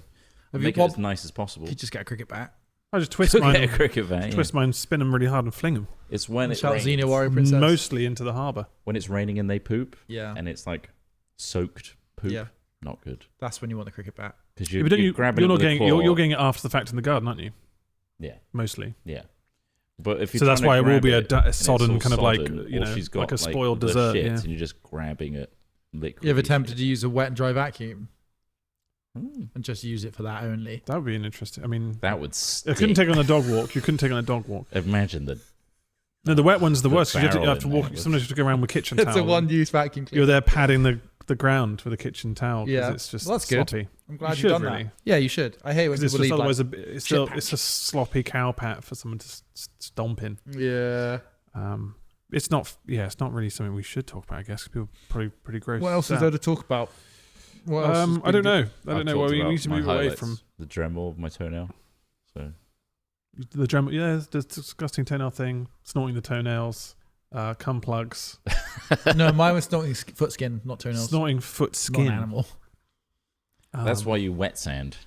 [SPEAKER 1] Have
[SPEAKER 3] make
[SPEAKER 1] you,
[SPEAKER 3] it as nice as possible.
[SPEAKER 1] you just get a cricket bat.
[SPEAKER 2] I just twist
[SPEAKER 3] Get a
[SPEAKER 2] mine,
[SPEAKER 3] cricket bat. Yeah.
[SPEAKER 2] twist mine, spin them really hard and fling them.
[SPEAKER 3] It's when it
[SPEAKER 1] Shout
[SPEAKER 3] rains.
[SPEAKER 1] Xena Warrior Princess.
[SPEAKER 2] Mostly into the harbour.
[SPEAKER 3] When it's raining and they poop,
[SPEAKER 1] Yeah.
[SPEAKER 3] and it's like soaked poop.
[SPEAKER 1] Yeah.
[SPEAKER 3] Not good.
[SPEAKER 1] That's when you want the cricket bat.
[SPEAKER 3] Because
[SPEAKER 2] Yeah, but don't
[SPEAKER 3] you're
[SPEAKER 2] you,
[SPEAKER 3] grabbing
[SPEAKER 2] you're
[SPEAKER 3] it
[SPEAKER 2] not
[SPEAKER 3] with a
[SPEAKER 2] getting
[SPEAKER 3] claw.
[SPEAKER 2] you're getting it after the fact in the garden, aren't you?
[SPEAKER 3] Yeah,
[SPEAKER 2] Mostly.
[SPEAKER 3] yeah. But if you're
[SPEAKER 2] So that's
[SPEAKER 3] trying
[SPEAKER 2] why
[SPEAKER 3] to
[SPEAKER 2] it will
[SPEAKER 3] grab
[SPEAKER 2] be a
[SPEAKER 3] it and it's
[SPEAKER 2] sodden
[SPEAKER 3] all
[SPEAKER 2] kind of like,
[SPEAKER 3] sodden,
[SPEAKER 2] you
[SPEAKER 3] or
[SPEAKER 2] know,
[SPEAKER 3] she's got
[SPEAKER 2] like a spoiled
[SPEAKER 3] the
[SPEAKER 2] dessert,
[SPEAKER 3] shit,
[SPEAKER 2] yeah.
[SPEAKER 3] and you're just grabbing it liquid.
[SPEAKER 1] You ever tempted to use a wet and dry vacuum
[SPEAKER 3] Mm,
[SPEAKER 1] and just use it for that only?
[SPEAKER 2] That would be an interesting. I mean,
[SPEAKER 3] that would
[SPEAKER 2] I
[SPEAKER 3] stink.
[SPEAKER 2] couldn't take it on a dog walk. You couldn't take it on a dog walk.
[SPEAKER 3] Imagine that.
[SPEAKER 2] No, the wet one's the
[SPEAKER 3] The
[SPEAKER 2] worst. 'Cause You have
[SPEAKER 3] barrel
[SPEAKER 2] to
[SPEAKER 3] in
[SPEAKER 2] walk.
[SPEAKER 3] there.
[SPEAKER 2] Sometimes you have to go around with kitchen
[SPEAKER 1] It's
[SPEAKER 2] towel.
[SPEAKER 1] a one-use vacuum cleaner.
[SPEAKER 2] You're there padding the ground with a kitchen towel. 'Cause
[SPEAKER 1] Yeah.
[SPEAKER 2] it's just
[SPEAKER 1] Well, that's good.
[SPEAKER 2] sloppy.
[SPEAKER 1] I'm
[SPEAKER 2] You
[SPEAKER 1] glad
[SPEAKER 2] should
[SPEAKER 1] you've done
[SPEAKER 2] really.
[SPEAKER 1] that. Yeah, you should. I hate when
[SPEAKER 2] 'Cause it's
[SPEAKER 1] people
[SPEAKER 2] just
[SPEAKER 1] leave
[SPEAKER 2] otherwise
[SPEAKER 1] like,
[SPEAKER 2] it's a sloppy cow pat for someone to stomp in.
[SPEAKER 1] yeah.
[SPEAKER 2] It's not really something we should talk about. I guess 'cause people are probably pretty gross.
[SPEAKER 1] What else is there to talk about? What else has
[SPEAKER 2] I
[SPEAKER 1] been
[SPEAKER 2] don't
[SPEAKER 1] good?
[SPEAKER 2] know. I
[SPEAKER 3] I've
[SPEAKER 2] don't know. Well,
[SPEAKER 3] talked
[SPEAKER 2] we
[SPEAKER 3] about
[SPEAKER 2] need to
[SPEAKER 3] my
[SPEAKER 2] move away
[SPEAKER 3] highlights,
[SPEAKER 2] from
[SPEAKER 3] the Dremel of my toenail. So
[SPEAKER 2] the drum. Yeah, the disgusting toenail thing, snorting the toenails, cum plugs,
[SPEAKER 1] No, mine was snorting foot skin, not toenails.
[SPEAKER 2] snorting foot
[SPEAKER 1] Not
[SPEAKER 2] skin.
[SPEAKER 1] an animal.
[SPEAKER 3] that's why you wet sand.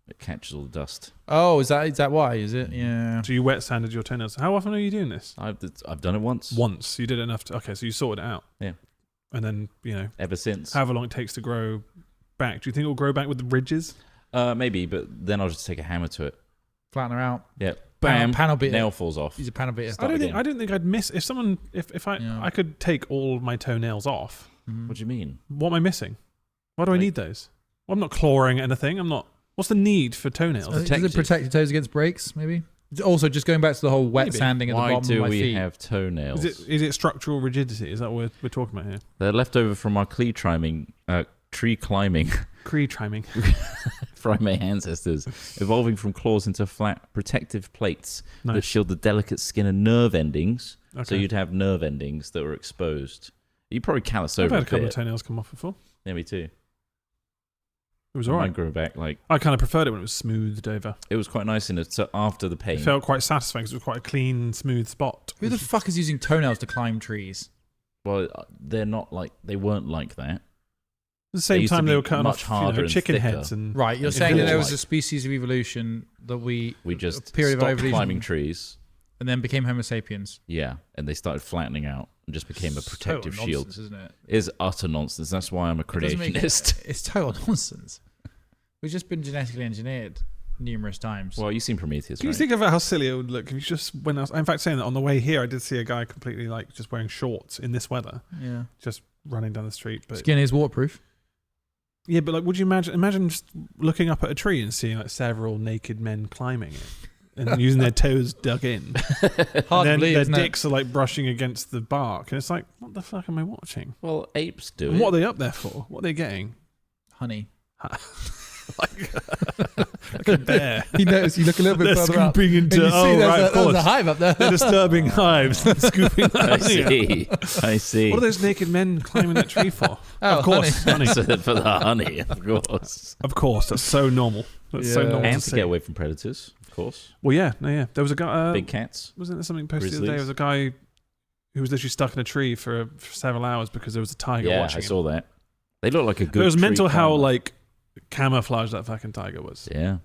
[SPEAKER 3] It catches all the dust.
[SPEAKER 1] Oh, is that why? Is it? Yeah.
[SPEAKER 2] So you wet sanded your toenails. How often are you doing this?
[SPEAKER 3] I've done it once.
[SPEAKER 2] Once. You did it enough to. Okay, so you sorted it out.
[SPEAKER 3] Yeah.
[SPEAKER 2] And then
[SPEAKER 3] Ever since.
[SPEAKER 2] however long it takes to grow back. Do you think it will grow back with the ridges?
[SPEAKER 3] Maybe, but then I'll just take a hammer to it.
[SPEAKER 1] Flatten her out.
[SPEAKER 3] Yeah. Bam.
[SPEAKER 1] Panel beater.
[SPEAKER 3] Nail falls off.
[SPEAKER 1] He's a panel beater.
[SPEAKER 3] Start
[SPEAKER 2] I
[SPEAKER 3] again.
[SPEAKER 2] don't think I'd miss if someone if I
[SPEAKER 1] Yeah.
[SPEAKER 2] I could take all my toenails off.
[SPEAKER 1] Mhm.
[SPEAKER 3] What do you mean?
[SPEAKER 2] What am I missing? Why do I
[SPEAKER 3] Like-
[SPEAKER 2] need those? Well, I'm not clawing anything. I'm not. What's the need for toenails?
[SPEAKER 1] Does
[SPEAKER 3] protect
[SPEAKER 1] it protect your toes against breaks? Maybe. Also, just going back to the whole wet
[SPEAKER 2] Maybe.
[SPEAKER 1] sanding at the
[SPEAKER 3] Why
[SPEAKER 1] bottom
[SPEAKER 3] do
[SPEAKER 1] of my
[SPEAKER 3] we
[SPEAKER 1] feet.
[SPEAKER 3] have toenails?
[SPEAKER 2] Is it structural rigidity? Is that what we're talking about here?
[SPEAKER 3] They're left over from our tree climbing
[SPEAKER 2] Cree triming.
[SPEAKER 3] from my ancestors, evolving from claws into flat protective plates that
[SPEAKER 2] Nice.
[SPEAKER 3] shield the delicate skin and nerve endings.
[SPEAKER 2] Okay.
[SPEAKER 3] So you'd have nerve endings that were exposed. You probably callus
[SPEAKER 2] I've
[SPEAKER 3] over
[SPEAKER 2] had
[SPEAKER 3] a
[SPEAKER 2] a couple
[SPEAKER 3] bit.
[SPEAKER 2] of toenails come off before.
[SPEAKER 3] Yeah, me too.
[SPEAKER 2] It was
[SPEAKER 3] Mine
[SPEAKER 2] alright.
[SPEAKER 3] grew back like
[SPEAKER 2] I kind of preferred it when it was smoothed over.
[SPEAKER 3] it was quite nice in it. So after the pain,
[SPEAKER 2] It felt quite satisfying because it was quite a clean, smooth spot.
[SPEAKER 1] Who the fuck is using toenails to climb trees?
[SPEAKER 3] well, they're not like they weren't like that.
[SPEAKER 2] At the same
[SPEAKER 3] used to
[SPEAKER 2] time,
[SPEAKER 3] be
[SPEAKER 2] they were cutting
[SPEAKER 3] much
[SPEAKER 2] off
[SPEAKER 3] harder and
[SPEAKER 2] chicken
[SPEAKER 3] thicker.
[SPEAKER 2] heads and
[SPEAKER 1] Right, you're
[SPEAKER 2] It
[SPEAKER 1] saying that
[SPEAKER 2] was
[SPEAKER 1] there was
[SPEAKER 3] like-
[SPEAKER 1] a species of evolution that we
[SPEAKER 3] We just
[SPEAKER 1] period of
[SPEAKER 3] stopped
[SPEAKER 1] evolution.
[SPEAKER 3] climbing trees
[SPEAKER 1] and then became Homo sapiens.
[SPEAKER 3] Yeah, and they started flattening out and just became a protective
[SPEAKER 1] Total
[SPEAKER 3] shield.
[SPEAKER 1] nonsense, isn't it?
[SPEAKER 3] It is utter nonsense. That's why I'm a creationist.
[SPEAKER 1] It's total nonsense. We've just been genetically engineered numerous times.
[SPEAKER 3] Well, you've seen Prometheus,
[SPEAKER 2] Can
[SPEAKER 3] right?
[SPEAKER 2] you think about how silly it would look if you just went out? In fact, saying that on the way here, I did see a guy completely like just wearing shorts in this weather,
[SPEAKER 1] Yeah.
[SPEAKER 2] just running down the street. But
[SPEAKER 1] Skin is waterproof.
[SPEAKER 2] yeah, but like, would you imagine just looking up at a tree and seeing like several naked men climbing it and using their toes dug in,
[SPEAKER 1] Hard
[SPEAKER 2] and
[SPEAKER 1] to
[SPEAKER 2] then
[SPEAKER 1] believe,
[SPEAKER 2] their
[SPEAKER 1] isn't it?
[SPEAKER 2] dicks are like brushing against the bark, and it's like, what the fuck am I watching?
[SPEAKER 3] Well, apes do
[SPEAKER 2] And
[SPEAKER 3] it.
[SPEAKER 2] what are they up there for? What are they getting?
[SPEAKER 1] Honey.
[SPEAKER 2] Like a bear.
[SPEAKER 1] You notice you look a little bit
[SPEAKER 2] They're
[SPEAKER 1] further up.
[SPEAKER 2] scooping into. Oh, right, of
[SPEAKER 1] there's a
[SPEAKER 2] course.
[SPEAKER 1] hive up there.
[SPEAKER 2] They're disturbing hives. Scooping.
[SPEAKER 3] I see. I see.
[SPEAKER 2] What are those naked men climbing that tree for?
[SPEAKER 1] Oh,
[SPEAKER 2] of course, honey.
[SPEAKER 3] So for the honey, of course.
[SPEAKER 2] Of course, that's so normal. That's so
[SPEAKER 1] Yeah.
[SPEAKER 2] normal
[SPEAKER 3] And
[SPEAKER 2] to
[SPEAKER 3] to
[SPEAKER 2] see.
[SPEAKER 3] get away from predators, of course.
[SPEAKER 2] Well, yeah, no, yeah. There was a guy.
[SPEAKER 3] Big cats.
[SPEAKER 2] Wasn't there something posted the other day?
[SPEAKER 3] Grizzlies.
[SPEAKER 2] There was a guy who was literally stuck in a tree for several hours because there was a tiger
[SPEAKER 3] Yeah,
[SPEAKER 2] watching
[SPEAKER 3] I
[SPEAKER 2] him.
[SPEAKER 3] saw that. They look like a good.
[SPEAKER 2] But it was
[SPEAKER 3] tree
[SPEAKER 2] mental how
[SPEAKER 3] climber.
[SPEAKER 2] like camouflage that fucking tiger was.
[SPEAKER 3] Yeah,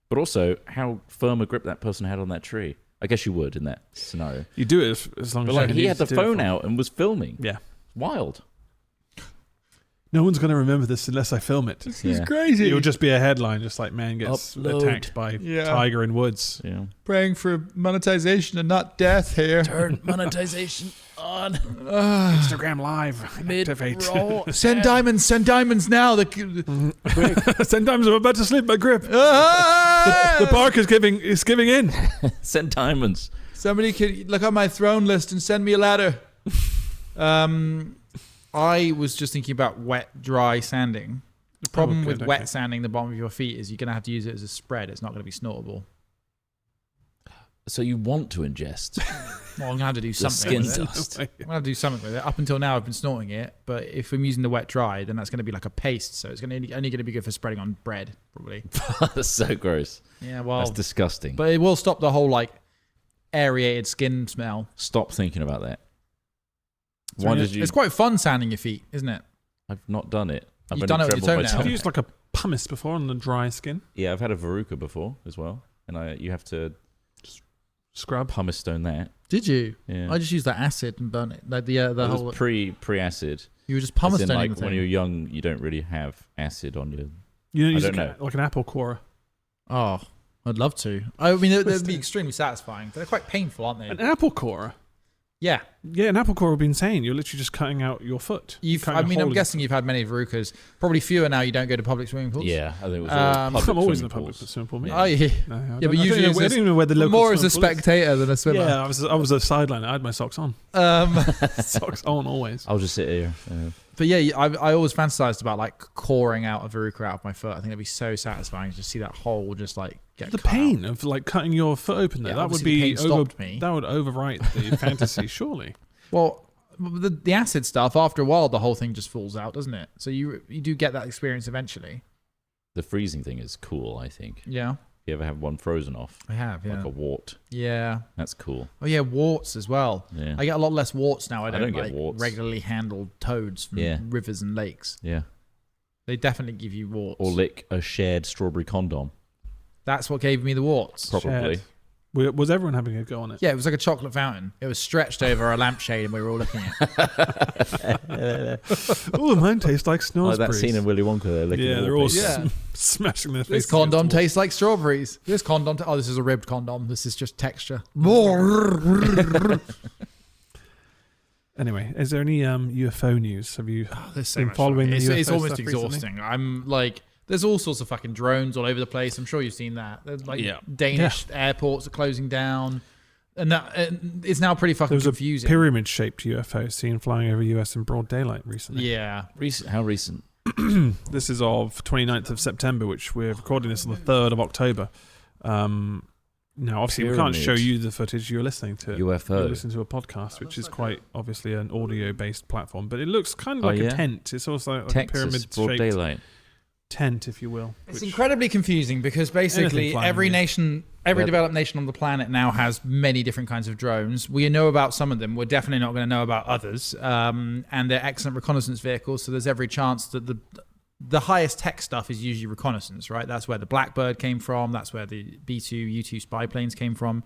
[SPEAKER 3] but also how firm a grip that person had on that tree. I guess you would in that scenario.
[SPEAKER 2] You do it as long
[SPEAKER 3] But
[SPEAKER 2] as
[SPEAKER 3] like
[SPEAKER 2] you
[SPEAKER 3] he
[SPEAKER 2] need
[SPEAKER 3] had
[SPEAKER 2] to
[SPEAKER 3] the
[SPEAKER 2] do it
[SPEAKER 3] phone
[SPEAKER 2] for-
[SPEAKER 3] out and was filming.
[SPEAKER 2] Yeah.
[SPEAKER 3] Wild.
[SPEAKER 2] No one's going to remember this unless I film it.
[SPEAKER 1] This
[SPEAKER 3] Yeah.
[SPEAKER 1] is crazy.
[SPEAKER 2] It'll just be a headline, just like man gets
[SPEAKER 3] Upload.
[SPEAKER 2] attacked by tiger in woods.
[SPEAKER 3] Yeah.
[SPEAKER 1] Praying for monetization and not death here.
[SPEAKER 3] Turn monetization on.
[SPEAKER 2] Instagram Live. Activate.
[SPEAKER 1] Send diamonds now.
[SPEAKER 2] Sometimes I'm about to slip my grip.
[SPEAKER 1] Ah!
[SPEAKER 2] The bark is giving in.
[SPEAKER 3] Send diamonds.
[SPEAKER 1] Somebody could look on my throne list and send me a ladder. I was just thinking about wet, dry sanding. The problem with wet sanding the bottom of your feet is you're going to have to use it as a spread. It's not going to be snortable.
[SPEAKER 3] So you want to ingest
[SPEAKER 1] Well, I'm going to have to do
[SPEAKER 3] the
[SPEAKER 1] something
[SPEAKER 3] skin
[SPEAKER 1] with it.
[SPEAKER 3] dust.
[SPEAKER 1] I'm going to have to do something with it. Up until now, I've been snorting it. But if I'm using the wet dry, then that's going to be like a paste. So it's only going to be good for spreading on bread, probably.
[SPEAKER 3] That's so gross.
[SPEAKER 1] Yeah, well.
[SPEAKER 3] That's disgusting.
[SPEAKER 1] But it will stop the whole like aerated skin smell.
[SPEAKER 3] Stop thinking about that.
[SPEAKER 1] So
[SPEAKER 3] Why did you?
[SPEAKER 1] It's quite fun sanding your feet, isn't it?
[SPEAKER 3] I've not done it. I've
[SPEAKER 1] You've
[SPEAKER 3] only
[SPEAKER 1] done it with your
[SPEAKER 3] trembled my
[SPEAKER 1] toenail.
[SPEAKER 2] I've
[SPEAKER 3] toe.
[SPEAKER 2] used like a pumice before on the dry skin.
[SPEAKER 3] Yeah, I've had a verruca before as well, and you have to
[SPEAKER 2] Scrub.
[SPEAKER 3] pumice stone that.
[SPEAKER 1] Did you?
[SPEAKER 3] Yeah.
[SPEAKER 1] I just used that acid and burn it. Like the
[SPEAKER 3] It
[SPEAKER 1] whole.
[SPEAKER 3] was pre-acid.
[SPEAKER 1] You were just
[SPEAKER 3] As
[SPEAKER 1] pumice
[SPEAKER 3] in,
[SPEAKER 1] stoning
[SPEAKER 3] like
[SPEAKER 1] the
[SPEAKER 3] when
[SPEAKER 1] thing.
[SPEAKER 3] you're young, you don't really have acid on your.
[SPEAKER 2] You don't
[SPEAKER 3] I
[SPEAKER 2] use
[SPEAKER 3] don't know.
[SPEAKER 2] like an apple core.
[SPEAKER 1] Oh, I'd love to. I mean, they'd be
[SPEAKER 2] Twisted.
[SPEAKER 1] extremely satisfying. They're quite painful, aren't they?
[SPEAKER 2] An apple core?
[SPEAKER 1] Yeah.
[SPEAKER 2] Yeah, an apple core would be insane. You're literally just cutting out your foot. Cutting a hole
[SPEAKER 1] I'm
[SPEAKER 2] in-
[SPEAKER 1] guessing you've had many verrucas. Probably fewer now. You don't go to public swimming pools.
[SPEAKER 3] Yeah, I think it was all
[SPEAKER 1] Um,
[SPEAKER 3] public
[SPEAKER 2] I'm always in
[SPEAKER 3] swimming
[SPEAKER 2] the public
[SPEAKER 3] pools.
[SPEAKER 2] swimming pool. Mate.
[SPEAKER 1] Oh, yeah.
[SPEAKER 2] No, I
[SPEAKER 1] Yeah,
[SPEAKER 2] don't-
[SPEAKER 1] but usually
[SPEAKER 2] I don't
[SPEAKER 1] it's
[SPEAKER 2] even know where the local
[SPEAKER 1] More as a
[SPEAKER 2] swimming pool is.
[SPEAKER 1] spectator than a swimmer.
[SPEAKER 2] Yeah, I was a sideline. I had my socks on.
[SPEAKER 1] Um,
[SPEAKER 2] Socks on always.
[SPEAKER 3] I'll just sit here.
[SPEAKER 1] but yeah, I always fantasized about like coring out a verruca out of my foot. I think it'd be so satisfying to see that hole just like get
[SPEAKER 2] The
[SPEAKER 1] cut
[SPEAKER 2] pain
[SPEAKER 1] out.
[SPEAKER 2] of like cutting your foot open there.
[SPEAKER 1] Yeah,
[SPEAKER 2] that would
[SPEAKER 1] obviously the
[SPEAKER 2] be
[SPEAKER 1] pain stopped me.
[SPEAKER 2] that would overwrite the fantasy, surely.
[SPEAKER 1] Well, the acid stuff, after a while, the whole thing just falls out, doesn't it? So you do get that experience eventually.
[SPEAKER 3] The freezing thing is cool, I think.
[SPEAKER 1] Yeah.
[SPEAKER 3] You ever have one frozen off?
[SPEAKER 1] I have, yeah.
[SPEAKER 3] Like a wart.
[SPEAKER 1] Yeah.
[SPEAKER 3] That's cool.
[SPEAKER 1] Oh, yeah, warts as well.
[SPEAKER 3] Yeah.
[SPEAKER 1] I get a lot less warts now. I don't
[SPEAKER 3] get
[SPEAKER 1] like
[SPEAKER 3] warts.
[SPEAKER 1] regularly handle toads from
[SPEAKER 3] Yeah.
[SPEAKER 1] rivers and lakes.
[SPEAKER 3] Yeah.
[SPEAKER 1] They definitely give you warts.
[SPEAKER 3] Or lick a shared strawberry condom.
[SPEAKER 1] That's what gave me the warts.
[SPEAKER 3] Probably.
[SPEAKER 2] Shared. Was everyone having a go on it?
[SPEAKER 1] Yeah, it was like a chocolate fountain. It was stretched over a lampshade and we were all looking at it.
[SPEAKER 2] Oh, mine tastes like
[SPEAKER 3] Like
[SPEAKER 2] snozzberries.
[SPEAKER 3] that scene in Willy Wonka. They're licking
[SPEAKER 2] Yeah,
[SPEAKER 3] the
[SPEAKER 2] they're all
[SPEAKER 3] wallpaper.
[SPEAKER 1] Yeah.
[SPEAKER 2] smashing their
[SPEAKER 1] This
[SPEAKER 2] faces.
[SPEAKER 1] condom
[SPEAKER 2] against the wall.
[SPEAKER 1] tastes like strawberries. This condom... oh, this is a ribbed condom. This is just texture.
[SPEAKER 2] Anyway, is there any UFO news? Have you
[SPEAKER 1] There's
[SPEAKER 2] been following the
[SPEAKER 1] It's
[SPEAKER 2] UFO
[SPEAKER 1] almost
[SPEAKER 2] stuff recently?
[SPEAKER 1] exhausting. I'm like... There's all sorts of fucking drones all over the place. I'm sure you've seen that. There's like
[SPEAKER 2] Yeah.
[SPEAKER 1] Danish airports are closing down. And it's now pretty fucking
[SPEAKER 2] There was
[SPEAKER 1] confusing.
[SPEAKER 2] a pyramid-shaped UFO seen flying over US in broad daylight recently?
[SPEAKER 1] Yeah.
[SPEAKER 3] How recent?
[SPEAKER 2] This is of 29th of September, which we're recording this on the 3rd of October. Now, obviously, we can't
[SPEAKER 3] Pyramid.
[SPEAKER 2] show you the footage. You're listening to it.
[SPEAKER 3] UFO.
[SPEAKER 2] You're listening to a podcast, which is quite obviously an audio-based platform, but it looks kind of
[SPEAKER 3] Oh,
[SPEAKER 2] like
[SPEAKER 3] yeah?
[SPEAKER 2] a tent. It's also like a
[SPEAKER 3] Texas,
[SPEAKER 2] pyramid-shaped
[SPEAKER 3] broad daylight.
[SPEAKER 2] tent, if you will.
[SPEAKER 1] It's
[SPEAKER 2] which-
[SPEAKER 1] incredibly confusing because basically
[SPEAKER 2] Anything flying,
[SPEAKER 1] every
[SPEAKER 2] yeah.
[SPEAKER 1] nation, every
[SPEAKER 3] Web-
[SPEAKER 1] developed nation on the planet now has many different kinds of drones. We know about some of them. We're definitely not going to know about others. And they're excellent reconnaissance vehicles. So there's every chance that the highest tech stuff is usually reconnaissance, right? That's where the Blackbird came from. That's where the B-2, U-2 spy planes came from.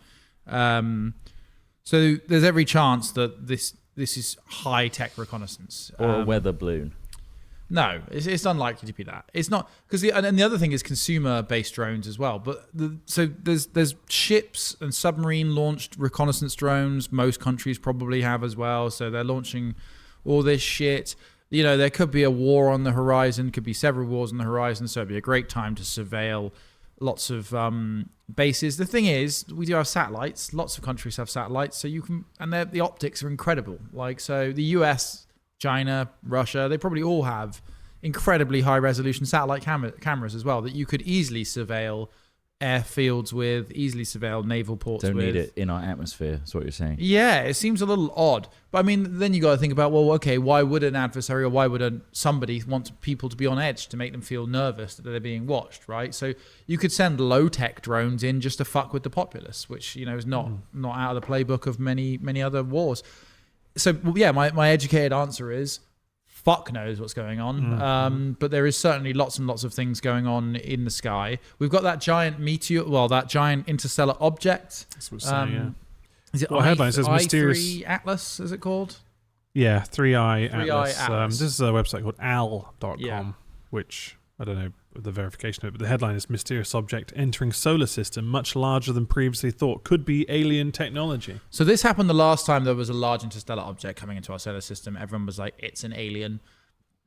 [SPEAKER 1] So there's every chance that this is high tech reconnaissance
[SPEAKER 3] or a weather balloon.
[SPEAKER 1] No, it's unlikely to be that. It's not because and the other thing is consumer-based drones as well. But so there's ships and submarine-launched reconnaissance drones. Most countries probably have as well. So they're launching all this shit. You know, there could be a war on the horizon. Could be several wars on the horizon. So it'd be a great time to surveil lots of bases. The thing is, we do have satellites. Lots of countries have satellites. So you can, and the optics are incredible. Like so, the US. China, Russia, they probably all have incredibly high resolution satellite cameras as well that you could easily surveil airfields with, easily surveil naval ports with.
[SPEAKER 3] Don't need it in our atmosphere, is what you're saying.
[SPEAKER 1] Yeah, it seems a little odd. But I mean, then you got to think about, well, okay, why would an adversary or why would somebody want people to be on edge to make them feel nervous that they're being watched, right? So you could send low-tech drones in just to fuck with the populace, which, you know, is not out of the playbook of many other wars. So, yeah, my educated answer is fuck knows what's going on. But there is certainly lots and lots of things going on in the sky. We've got that giant meteor, that giant interstellar object.
[SPEAKER 2] That's what it's saying, yeah.
[SPEAKER 1] Is it
[SPEAKER 2] headline says mysterious
[SPEAKER 1] I3 Atlas, is it called?
[SPEAKER 2] Yeah, 3i Atlas.
[SPEAKER 1] Atlas.
[SPEAKER 2] This is a website called al.com,
[SPEAKER 1] Yeah.
[SPEAKER 2] which, I don't know the verification of it, but the headline is mysterious object entering solar system much larger than previously thought. Could be alien technology.
[SPEAKER 1] So this happened the last time there was a large interstellar object coming into our solar system. Everyone was like, it's an alien.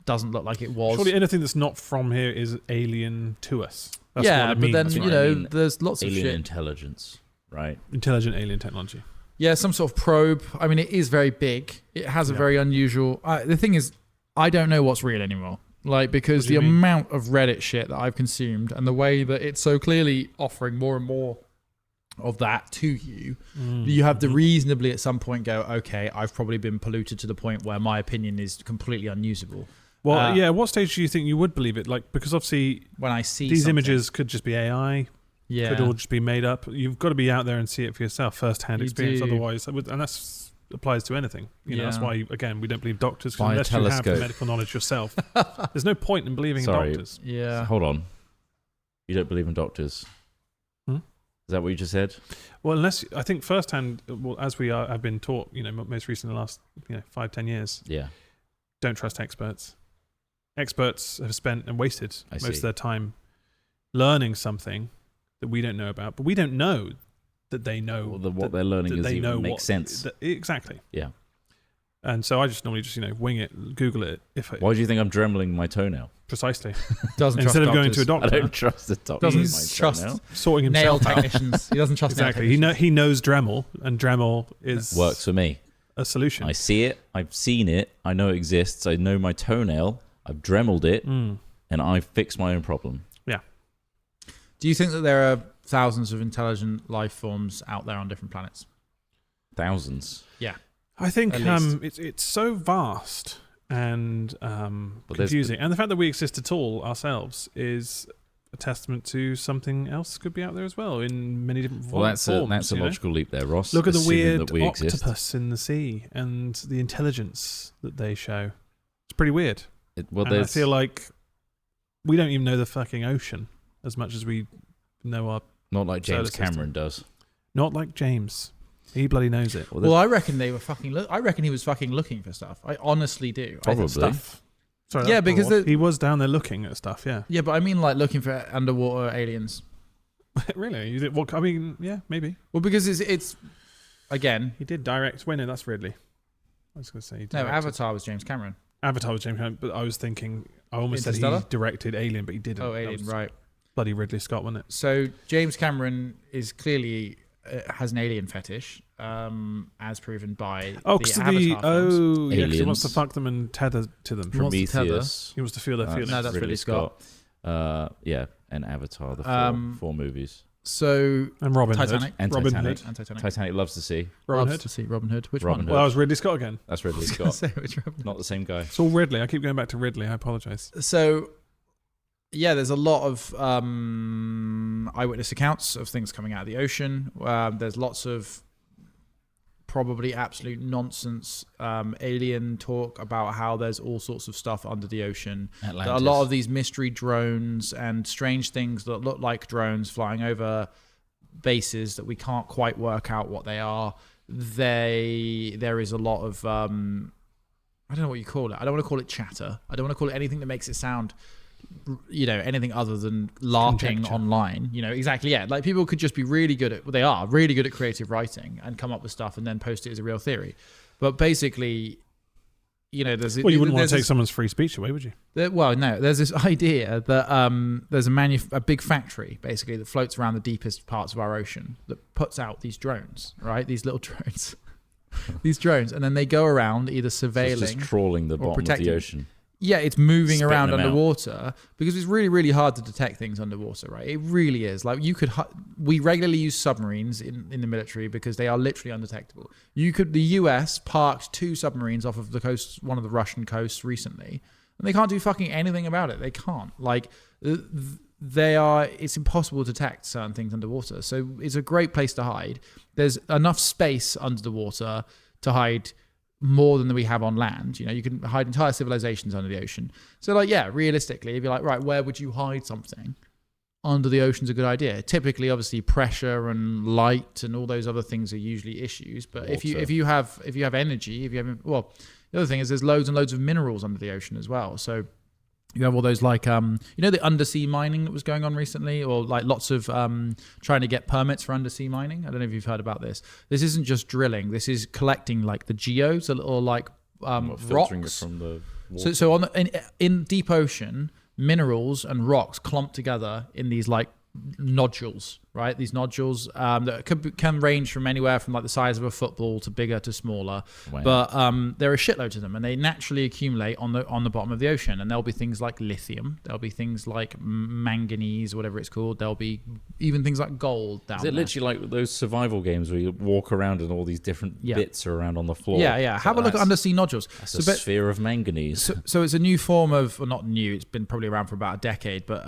[SPEAKER 1] Doesn't look like it was.
[SPEAKER 2] Surely anything that's not from here is alien to us. That's
[SPEAKER 1] yeah,
[SPEAKER 2] what it
[SPEAKER 1] but
[SPEAKER 2] means.
[SPEAKER 1] then, there's lots of
[SPEAKER 3] alien
[SPEAKER 1] shit.
[SPEAKER 3] intelligence, right?
[SPEAKER 2] Intelligent alien technology.
[SPEAKER 1] Yeah, some sort of probe. I mean, it is very big. It has a very unusual... the thing is, I don't know what's real anymore. Like, because the amount of Reddit shit that I've consumed and the way that it's so clearly offering more and more of that to you, you have to reasonably at some point go, okay, I've probably been polluted to the point where my opinion is completely unusable.
[SPEAKER 2] Well, at what stage do you think you would believe it? Like, because obviously
[SPEAKER 1] when I see
[SPEAKER 2] these images could just be AI.
[SPEAKER 1] Yeah.
[SPEAKER 2] Could all just be made up. You've got to be out there and see it for yourself, first-hand experience.
[SPEAKER 1] do.
[SPEAKER 2] Otherwise, and that's applies to anything. You know, that's why, again, we don't believe doctors, because unless
[SPEAKER 3] telescope.
[SPEAKER 2] you have the medical knowledge yourself, there's no point in believing in doctors.
[SPEAKER 1] Yeah.
[SPEAKER 3] So hold on. You don't believe in doctors? Is that what you just said?
[SPEAKER 2] Well, unless I think first-hand, as we have been taught, you know, most recently in the last 5-10 years.
[SPEAKER 3] Yeah.
[SPEAKER 2] Don't trust experts. Experts have spent and wasted most of their time learning something that we don't know about, but we don't know that they know
[SPEAKER 3] what they're learning makes sense.
[SPEAKER 2] Exactly.
[SPEAKER 3] Yeah.
[SPEAKER 2] And so I just normally wing it, Google it.
[SPEAKER 3] Why do you think I'm dremeling my toenail?
[SPEAKER 2] Precisely.
[SPEAKER 1] Instead
[SPEAKER 2] of going to a doctor.
[SPEAKER 3] I don't trust the doctor.
[SPEAKER 1] Doesn't trust
[SPEAKER 2] sorting
[SPEAKER 1] nail
[SPEAKER 2] himself out.
[SPEAKER 1] technicians. He doesn't trust
[SPEAKER 2] exactly.
[SPEAKER 1] Nail
[SPEAKER 2] He knows Dremel, and Dremel
[SPEAKER 3] works for me.
[SPEAKER 2] A solution.
[SPEAKER 3] I see it. I've seen it. I know it exists. I know my toenail. I've dremeled it, and I fixed my own problem.
[SPEAKER 2] Yeah.
[SPEAKER 1] Do you think that there are thousands of intelligent life forms out there on different planets?
[SPEAKER 3] Thousands.
[SPEAKER 1] Yeah.
[SPEAKER 2] I think it's so vast and confusing. And the fact that we exist at all ourselves is a testament to something else could be out there as well in many different forms.
[SPEAKER 3] Well, that's a logical leap there, Ross.
[SPEAKER 2] Look at the weird octopus
[SPEAKER 3] exist.
[SPEAKER 2] in the sea and the intelligence that they show. It's pretty weird. I feel like we don't even know the fucking ocean as much as we know our...
[SPEAKER 3] Not like James Cameron does.
[SPEAKER 2] Not like James. He bloody knows it.
[SPEAKER 1] Well, I reckon they were fucking... I reckon he was fucking looking for stuff. I honestly do.
[SPEAKER 3] Probably.
[SPEAKER 1] Stuff.
[SPEAKER 2] Sorry,
[SPEAKER 1] yeah, because
[SPEAKER 2] he was down there looking at stuff, yeah.
[SPEAKER 1] Yeah, but I mean like looking for underwater aliens.
[SPEAKER 2] Really? You did, I mean, yeah, maybe.
[SPEAKER 1] Well, because it's again...
[SPEAKER 2] He did direct... Wait, no, that's Ridley. I was going to say...
[SPEAKER 1] No, Avatar was James Cameron.
[SPEAKER 2] Avatar was James Cameron, but I was thinking... I almost said he directed Alien, but he didn't.
[SPEAKER 1] Oh, Alien, right.
[SPEAKER 2] Bloody Ridley Scott, wasn't it?
[SPEAKER 1] So James Cameron is clearly... has an alien fetish, as proven by the Avatar films.
[SPEAKER 2] Yeah, because he wants to fuck them and tether to them.
[SPEAKER 3] Prometheus.
[SPEAKER 2] He wants to feel their feelings.
[SPEAKER 1] No, that's Ridley Scott.
[SPEAKER 3] Yeah, and Avatar, the four movies.
[SPEAKER 1] So
[SPEAKER 2] and Robin
[SPEAKER 1] Titanic.
[SPEAKER 2] Hood.
[SPEAKER 3] And
[SPEAKER 2] Robin
[SPEAKER 3] Titanic.
[SPEAKER 2] Hood.
[SPEAKER 1] And Titanic.
[SPEAKER 3] Titanic loves to see.
[SPEAKER 2] Robin
[SPEAKER 1] Loves to see Robin Hood. Which
[SPEAKER 3] Robin
[SPEAKER 1] one?
[SPEAKER 3] Hood.
[SPEAKER 2] Well, that was Ridley Scott again.
[SPEAKER 3] That's Ridley Scott.
[SPEAKER 1] Say which Robin Hood.
[SPEAKER 3] Not the same guy.
[SPEAKER 2] It's all Ridley. I keep going back to Ridley. I apologise.
[SPEAKER 1] So, yeah, there's a lot of eyewitness accounts of things coming out of the ocean. There's lots of probably absolute nonsense alien talk about how there's all sorts of stuff under the ocean.
[SPEAKER 3] Atlantis.
[SPEAKER 1] A lot of these mystery drones and strange things that look like drones flying over bases that we can't quite work out what they are. There is a lot of I don't know what you call it. I don't want to call it chatter. I don't want to call it anything that makes it sound, anything other than LARPing online. Exactly. Yeah, like people could just be really good at. Well, they are really good at creative writing and come up with stuff and then post it as a real theory. But basically, there's.
[SPEAKER 2] Well, you wouldn't want to take someone's free speech away, would you?
[SPEAKER 1] No. There's this idea that there's a big factory basically that floats around the deepest parts of our ocean that puts out these drones, right? These little drones, and then they go around either surveilling,
[SPEAKER 3] just trawling the bottom of the ocean.
[SPEAKER 1] Yeah, it's moving around underwater because it's really, really hard to detect things underwater, right? It really is. Like we regularly use submarines in the military because they are literally undetectable. The US parked 2 submarines off of the coast, one of the Russian coasts recently, and they can't do fucking anything about it. They can't. Like it's impossible to detect certain things underwater. So it's a great place to hide. There's enough space under the water to hide more than we have on land. You can hide entire civilizations under the ocean. So realistically, if you're like, right, where would you hide something? Under the ocean's a good idea. Typically, obviously, pressure and light and all those other things are usually issues. But if you have energy, the other thing is there's loads and loads of minerals under the ocean as well. So you have all those the undersea mining that was going on recently, or like lots of trying to get permits for undersea mining. I don't know if you've heard about this. This isn't just drilling. This is collecting like the geodes, the little
[SPEAKER 3] filtering
[SPEAKER 1] rocks.
[SPEAKER 3] It from the water.
[SPEAKER 1] So in deep ocean, minerals and rocks clump together in these like nodules, right? These nodules that can range from anywhere from like the size of a football to bigger to smaller.
[SPEAKER 3] Wow.
[SPEAKER 1] But there are shitloads of them, and they naturally accumulate on the bottom of the ocean. And there'll be things like lithium. There'll be things like manganese, whatever it's called. There'll be even things like gold down there.
[SPEAKER 3] Is it literally like those survival games where you walk around and all these different bits are around on the floor?
[SPEAKER 1] Yeah. Have a look at undersea nodules.
[SPEAKER 3] That's a sphere of manganese.
[SPEAKER 1] So it's a new form of, well, not new. It's been probably around for about a decade, but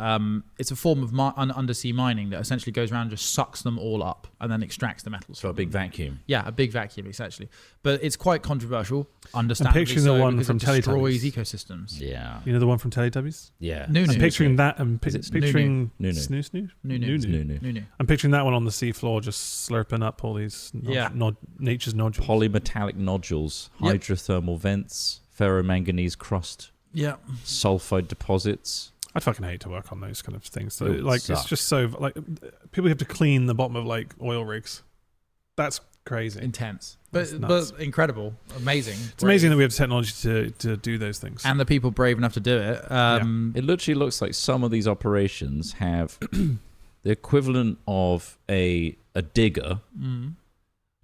[SPEAKER 1] it's a form of undersea mining that essentially goes around and just sucks them all up and then extracts the metals.
[SPEAKER 3] So a big vacuum.
[SPEAKER 1] Yeah, a big vacuum, essentially. But it's quite controversial, understandably.
[SPEAKER 2] I'm picturing the one from Teletubbies.
[SPEAKER 1] Destroys ecosystems.
[SPEAKER 3] Yeah.
[SPEAKER 2] You know the one from Teletubbies?
[SPEAKER 3] Yeah.
[SPEAKER 1] Nunu.
[SPEAKER 2] I'm picturing that. I'm picturing
[SPEAKER 3] Nunu.
[SPEAKER 2] Snoo?
[SPEAKER 1] Nunu.
[SPEAKER 2] I'm picturing that one on the seafloor just slurping up all these nature's nodules.
[SPEAKER 3] Polymetallic nodules, hydrothermal vents, ferromanganese crust, sulfide deposits.
[SPEAKER 2] I'd fucking hate to work on those kind of things. So, it's just so like people have to clean the bottom of like oil rigs. That's crazy,
[SPEAKER 1] intense, but incredible, amazing.
[SPEAKER 2] It's amazing that we have technology to do those things,
[SPEAKER 1] and the people brave enough to do it.
[SPEAKER 3] It literally looks like some of these operations have the equivalent of a digger.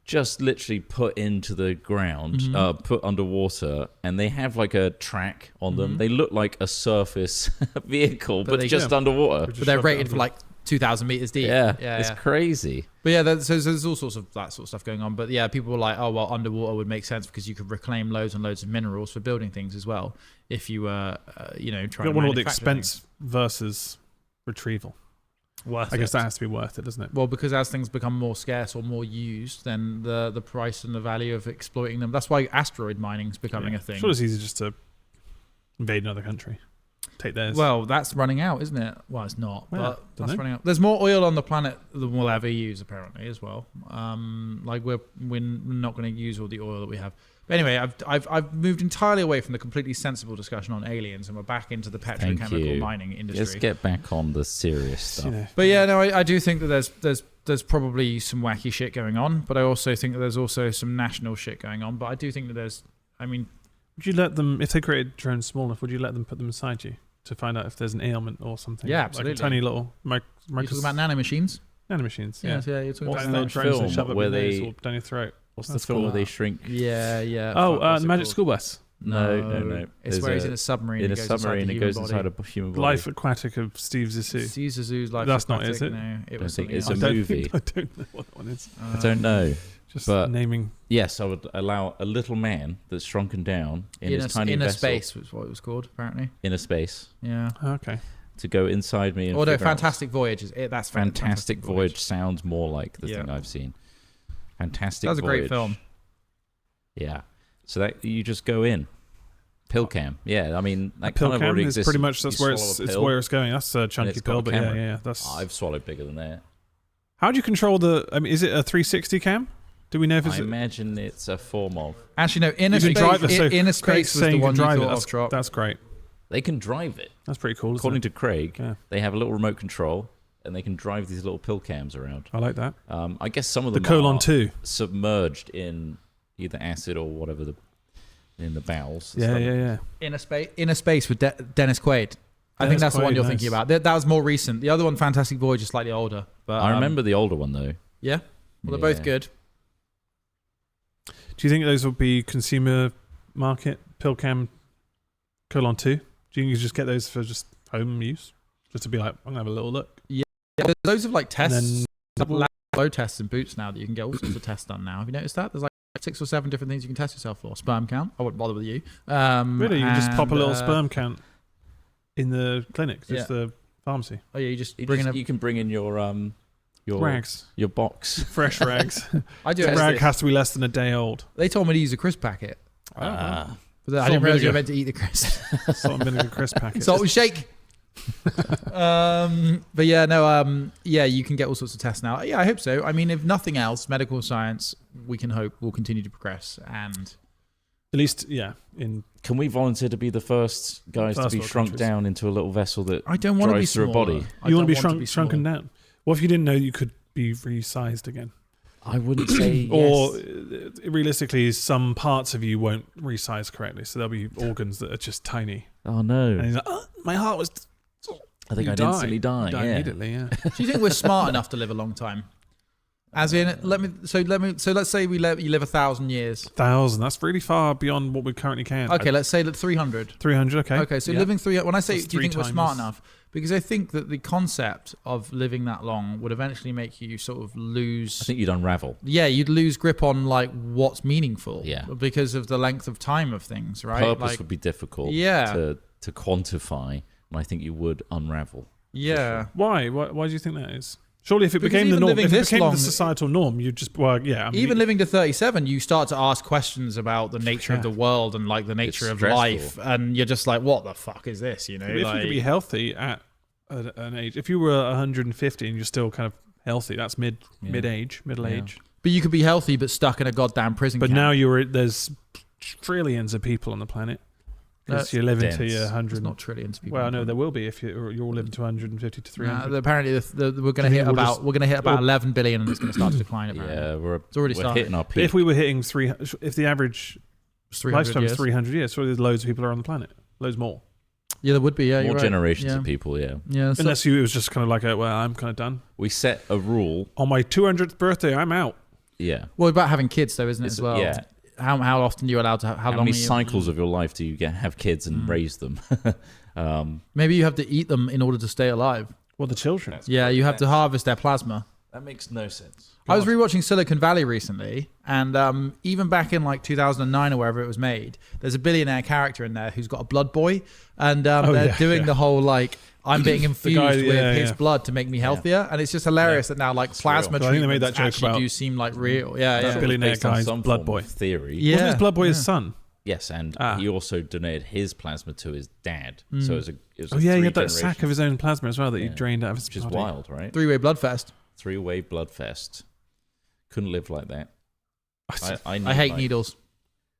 [SPEAKER 3] Just literally put into the ground, put underwater, and they have like a track on them. They look like a surface vehicle, but just underwater.
[SPEAKER 1] But they're rated for like 2,000 meters deep.
[SPEAKER 3] Yeah, it's crazy.
[SPEAKER 1] But there's all sorts of that sort of stuff going on. But people were like, oh well, underwater would make sense because you could reclaim loads and loads of minerals for building things as well. If you were, trying to
[SPEAKER 2] want all the expense versus retrieval. I guess that has to be worth it, doesn't it?
[SPEAKER 1] Well, because as things become more scarce or more used, then the price and the value of exploiting them. That's why asteroid mining is becoming a thing.
[SPEAKER 2] Sure, it's easy just to invade another country, take theirs.
[SPEAKER 1] Well, that's running out, isn't it? Well, it's not, but that's running out. There's more oil on the planet than we'll ever use, apparently, as well. We're not going to use all the oil that we have. But anyway, I've moved entirely away from the completely sensible discussion on aliens, and we're back into the petrochemical mining industry.
[SPEAKER 3] Let's get back on the serious stuff.
[SPEAKER 1] But I do think that there's probably some wacky shit going on, but I also think that there's also some national shit going on. But I do think that
[SPEAKER 2] would you let them, if they created drones small enough, would you let them put them inside you to find out if there's an ailment or something?
[SPEAKER 1] Yeah, absolutely.
[SPEAKER 2] Like a tiny little
[SPEAKER 1] You're talking about nanomachines?
[SPEAKER 2] Nanomachines,
[SPEAKER 1] yeah. You're talking
[SPEAKER 3] about
[SPEAKER 2] drones
[SPEAKER 3] film
[SPEAKER 2] and shove up
[SPEAKER 3] where
[SPEAKER 2] they down your throat.
[SPEAKER 3] What's the film where they shrink?
[SPEAKER 1] Yeah.
[SPEAKER 2] Oh, the Magic School Bus.
[SPEAKER 3] No.
[SPEAKER 1] It's where he's in a submarine.
[SPEAKER 3] In a submarine, it goes inside a human body.
[SPEAKER 2] Life Aquatic of Steve Zissou.
[SPEAKER 1] Steve Zissou's Life
[SPEAKER 2] That's
[SPEAKER 1] Aquatic.
[SPEAKER 2] Not, is it?
[SPEAKER 1] No, it was
[SPEAKER 3] think it's a
[SPEAKER 1] else.
[SPEAKER 3] movie.
[SPEAKER 2] I don't know what that one is.
[SPEAKER 3] I don't know.
[SPEAKER 2] But naming.
[SPEAKER 3] Yes, I would allow a little man that's shrunken down in his tiny vessel.
[SPEAKER 1] Inner space was what it was called, apparently.
[SPEAKER 3] Inner space.
[SPEAKER 1] Yeah.
[SPEAKER 2] Okay.
[SPEAKER 3] To go inside me and
[SPEAKER 1] Although Fantastic Voyage that's
[SPEAKER 3] Fantastic Voyage sounds more like the thing I've seen. Fantastic Voyage.
[SPEAKER 1] That was a great film.
[SPEAKER 3] Yeah. So that you just go in. Pill cam. Yeah, I mean that
[SPEAKER 2] pill
[SPEAKER 3] kind of
[SPEAKER 2] cam
[SPEAKER 3] already
[SPEAKER 2] is
[SPEAKER 3] exists.
[SPEAKER 2] pretty much that's where it's where it's going. That's a chunky pill, but yeah. That's
[SPEAKER 3] I've swallowed bigger than that.
[SPEAKER 2] How do you control the? I mean, is it a 360 cam? Do we know if it's?
[SPEAKER 3] I imagine it's a form of.
[SPEAKER 1] Actually, no. Inner space was the one you thought of, Trott.
[SPEAKER 2] That's great.
[SPEAKER 3] They can drive it.
[SPEAKER 2] That's pretty cool.
[SPEAKER 3] According to Craig,
[SPEAKER 2] yeah.
[SPEAKER 3] They have a little remote control, and they can drive these little pill cams around.
[SPEAKER 2] I like that.
[SPEAKER 3] I guess some of them
[SPEAKER 2] are
[SPEAKER 3] 2 submerged in either acid or whatever in the bowels.
[SPEAKER 2] Yeah.
[SPEAKER 1] Inner space with Dennis Quaid. I think that's the one you're thinking about. That was more recent. The other one, Fantastic Voyage, is slightly older. But
[SPEAKER 3] I remember the older one though.
[SPEAKER 1] Yeah. Well, they're both good.
[SPEAKER 2] Do you think those will be consumer market PillCam 2? Do you think you just get those for just home use? Just to be like, I'm going to have a little look?
[SPEAKER 1] Yeah. There's loads of like tests, flow tests in Boots now that you can get all sorts of tests done now. Have you noticed that? There's like 6 or 7 different things you can test yourself for. Sperm count. I wouldn't bother with you.
[SPEAKER 2] Really? You can just pop a little sperm count in the clinic, just the pharmacy?
[SPEAKER 1] Oh yeah, you can
[SPEAKER 3] bring in your
[SPEAKER 2] rags,
[SPEAKER 3] your box,
[SPEAKER 2] fresh rags.
[SPEAKER 1] I do.
[SPEAKER 2] The rag has to be less than a day old.
[SPEAKER 1] They told me to use a crisp packet.
[SPEAKER 2] But
[SPEAKER 1] I didn't realize you were meant to eat the crisp.
[SPEAKER 2] Salt and vinegar crisp packet.
[SPEAKER 1] Salt and shake. But yeah, no. Yeah, you can get all sorts of tests now. Yeah, I hope so. I mean, if nothing else, medical science, we can hope will continue to progress and.
[SPEAKER 2] At least,
[SPEAKER 3] can we volunteer to be the first guys to be shrunk down into a little vessel that
[SPEAKER 1] I don't want to be
[SPEAKER 3] through a body?
[SPEAKER 2] You want to be shrunken down? What if you didn't know you could be resized again?
[SPEAKER 3] I wouldn't say yes.
[SPEAKER 2] Or realistically, some parts of you won't resize correctly, so there'll be organs that are just tiny.
[SPEAKER 3] Oh no!
[SPEAKER 2] And he's like, my heart was.
[SPEAKER 3] I think I'd instantly die.
[SPEAKER 2] Die immediately. Yeah.
[SPEAKER 1] Do you think we're smart enough to live a long time? As in, let's say you live 1,000 years.
[SPEAKER 2] 1,000. That's really far beyond what we currently can.
[SPEAKER 1] Okay, let's say that 300.
[SPEAKER 2] 300. Okay.
[SPEAKER 1] Okay, so living 300. When I say, do you think we're smart enough? Because I think that the concept of living that long would eventually make you sort of lose.
[SPEAKER 3] I think you'd unravel.
[SPEAKER 1] Yeah, you'd lose grip on like what's meaningful.
[SPEAKER 3] Yeah.
[SPEAKER 1] Because of the length of time of things, right?
[SPEAKER 3] Purpose would be difficult.
[SPEAKER 1] Yeah.
[SPEAKER 3] To quantify, and I think you would unravel.
[SPEAKER 1] Yeah.
[SPEAKER 3] Sure.
[SPEAKER 2] Why? Why do you think that is? Surely, if it became the norm, if it became the societal norm, you just
[SPEAKER 1] even living to 37, you start to ask questions about the nature of the world and like the nature of life, and you're just like, what the fuck is this? You know,
[SPEAKER 2] if you could be healthy at an age, if you were 150 and you're still kind of healthy, that's middle age.
[SPEAKER 1] But you could be healthy but stuck in a goddamn prison.
[SPEAKER 2] But now there's trillions of people on the planet. Because you're living to your 100.
[SPEAKER 1] It's not trillions of people.
[SPEAKER 2] Well, no, there will be if you're all living to 150 to 300.
[SPEAKER 1] Apparently, we're going to hit about 11 billion, and it's going to start to decline. Apparently.
[SPEAKER 3] Yeah,
[SPEAKER 1] it's already started.
[SPEAKER 3] Hitting our peak.
[SPEAKER 2] But if we were hitting if the average lifespan is 300 years, so there's loads of people on the planet, loads more.
[SPEAKER 1] Yeah, there would be. Yeah,
[SPEAKER 3] more generations of people. Yeah.
[SPEAKER 1] Yeah.
[SPEAKER 2] Unless it was just kind of like I'm kind of done.
[SPEAKER 3] We set a rule
[SPEAKER 2] on my 200th birthday. I'm out.
[SPEAKER 3] Yeah.
[SPEAKER 1] Well, about having kids though, isn't it as well?
[SPEAKER 3] Yeah.
[SPEAKER 1] How often are you allowed to have? How long
[SPEAKER 3] many cycles of your life do you have kids and raise them?
[SPEAKER 1] Maybe you have to eat them in order to stay alive.
[SPEAKER 2] Well, the children.
[SPEAKER 1] You have to harvest their plasma.
[SPEAKER 3] That makes no sense.
[SPEAKER 1] I was rewatching Silicon Valley recently, and even back in like 2009 or wherever it was made, there's a billionaire character in there who's got a blood boy, and they're doing the whole like, I'm being infused with his blood to make me healthier, and it's just hilarious that now like it's plasma treatments, I think they made that joke about do seem like real. Yeah,
[SPEAKER 2] billionaire guy's blood boy
[SPEAKER 3] theory.
[SPEAKER 2] Yeah, wasn't his blood boy his son?
[SPEAKER 3] Yes, and he also donated his plasma to his dad. So it was
[SPEAKER 2] he had that sack of his own plasma as well that he drained out of his body.
[SPEAKER 3] Which is wild, right?
[SPEAKER 1] Three-way blood fest.
[SPEAKER 3] Couldn't live like that.
[SPEAKER 1] I hate needles.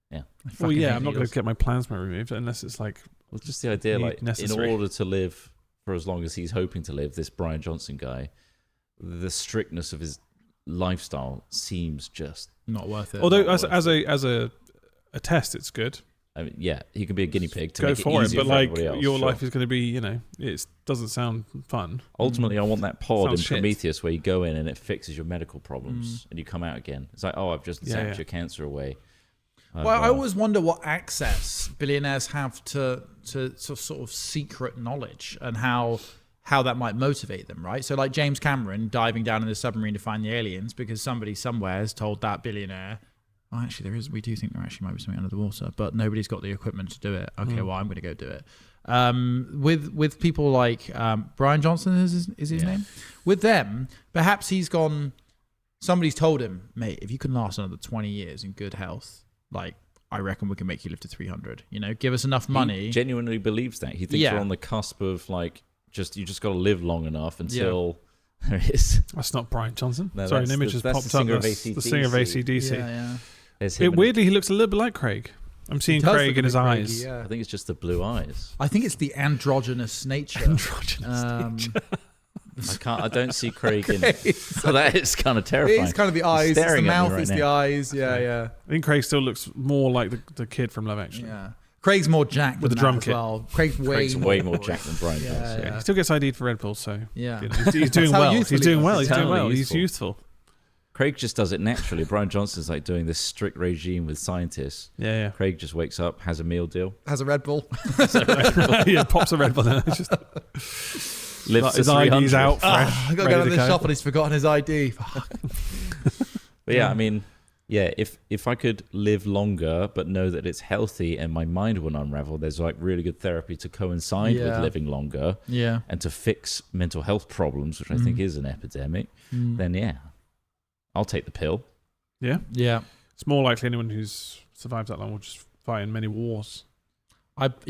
[SPEAKER 3] Yeah.
[SPEAKER 2] I'm not going to get my plasma removed unless it's like.
[SPEAKER 3] Well, just the idea, like necessary. In order to live for as long as he's hoping to live, this Brian Johnson guy, the strictness of his lifestyle seems just
[SPEAKER 1] not worth it.
[SPEAKER 2] Although as a test, it's good.
[SPEAKER 3] I mean, yeah, he could be a guinea pig to
[SPEAKER 2] go
[SPEAKER 3] make
[SPEAKER 2] for
[SPEAKER 3] it easier
[SPEAKER 2] but
[SPEAKER 3] for
[SPEAKER 2] like
[SPEAKER 3] everybody else.
[SPEAKER 2] Your life is going to be, it doesn't sound fun.
[SPEAKER 3] Ultimately, I want that pod in
[SPEAKER 2] Sounds
[SPEAKER 3] Prometheus where you go in and it fixes your medical problems and you come out again. It's like, I've just zapped your cancer away.
[SPEAKER 1] Well, I always wonder what access billionaires have to sort of secret knowledge and how that might motivate them, right? So like James Cameron diving down in the submarine to find the aliens because somebody somewhere has told that billionaire, oh, actually we do think there actually might be something under the water, but nobody's got the equipment to do it. Okay, well, I'm going to go do it. With people like Brian Johnson is his name? With them, perhaps somebody's told him, mate, if you can last another 20 years in good health, like, I reckon we can make you live to 300. Give us enough money.
[SPEAKER 3] He genuinely believes that. He thinks we're on the cusp of like, you just got to live long enough until There is.
[SPEAKER 2] That's not Brian Johnson.
[SPEAKER 3] No,
[SPEAKER 2] Sorry, an image has popped up. That's the singer of AC/DC.
[SPEAKER 1] Yeah.
[SPEAKER 2] Weirdly, he looks a little bit like Craig. I'm seeing Craig in his eyes.
[SPEAKER 3] I think it's just the blue eyes.
[SPEAKER 1] I think it's the androgynous nature.
[SPEAKER 3] I don't see Craig in it. So that is kind of terrifying.
[SPEAKER 1] It's kind of the eyes. It's the mouth. It's the eyes. Yeah.
[SPEAKER 2] I think Craig still looks more like the kid from Love Actually.
[SPEAKER 1] Yeah. Craig's more jacked
[SPEAKER 2] with
[SPEAKER 1] the
[SPEAKER 2] drum
[SPEAKER 1] kit.
[SPEAKER 2] As
[SPEAKER 1] well. Craig's way more
[SPEAKER 3] jacked than Brian does.
[SPEAKER 2] Yeah. He still gets ID'd for Red Bull, so
[SPEAKER 1] yeah,
[SPEAKER 2] he's doing well. He's doing well. He's youthful.
[SPEAKER 3] Craig just does it naturally. Brian Johnson's like doing this strict regime with scientists.
[SPEAKER 2] Yeah.
[SPEAKER 3] Craig just wakes up, has a meal deal,
[SPEAKER 1] has a Red Bull.
[SPEAKER 2] Yeah, pops a Red Bull. Just
[SPEAKER 3] lifts
[SPEAKER 2] his ID's out fresh.
[SPEAKER 1] I got to go to the shop and he's forgotten his ID.
[SPEAKER 3] But yeah, I mean, yeah, if I could live longer but know that it's healthy and my mind won't unravel, there's like really good therapy to coincide with living longer.
[SPEAKER 1] Yeah.
[SPEAKER 3] And to fix mental health problems, which I think is an epidemic, then yeah, I'll take the pill.
[SPEAKER 2] Yeah?
[SPEAKER 1] Yeah.
[SPEAKER 2] It's more likely anyone who's survived that long will just fight in many wars.
[SPEAKER 1] That's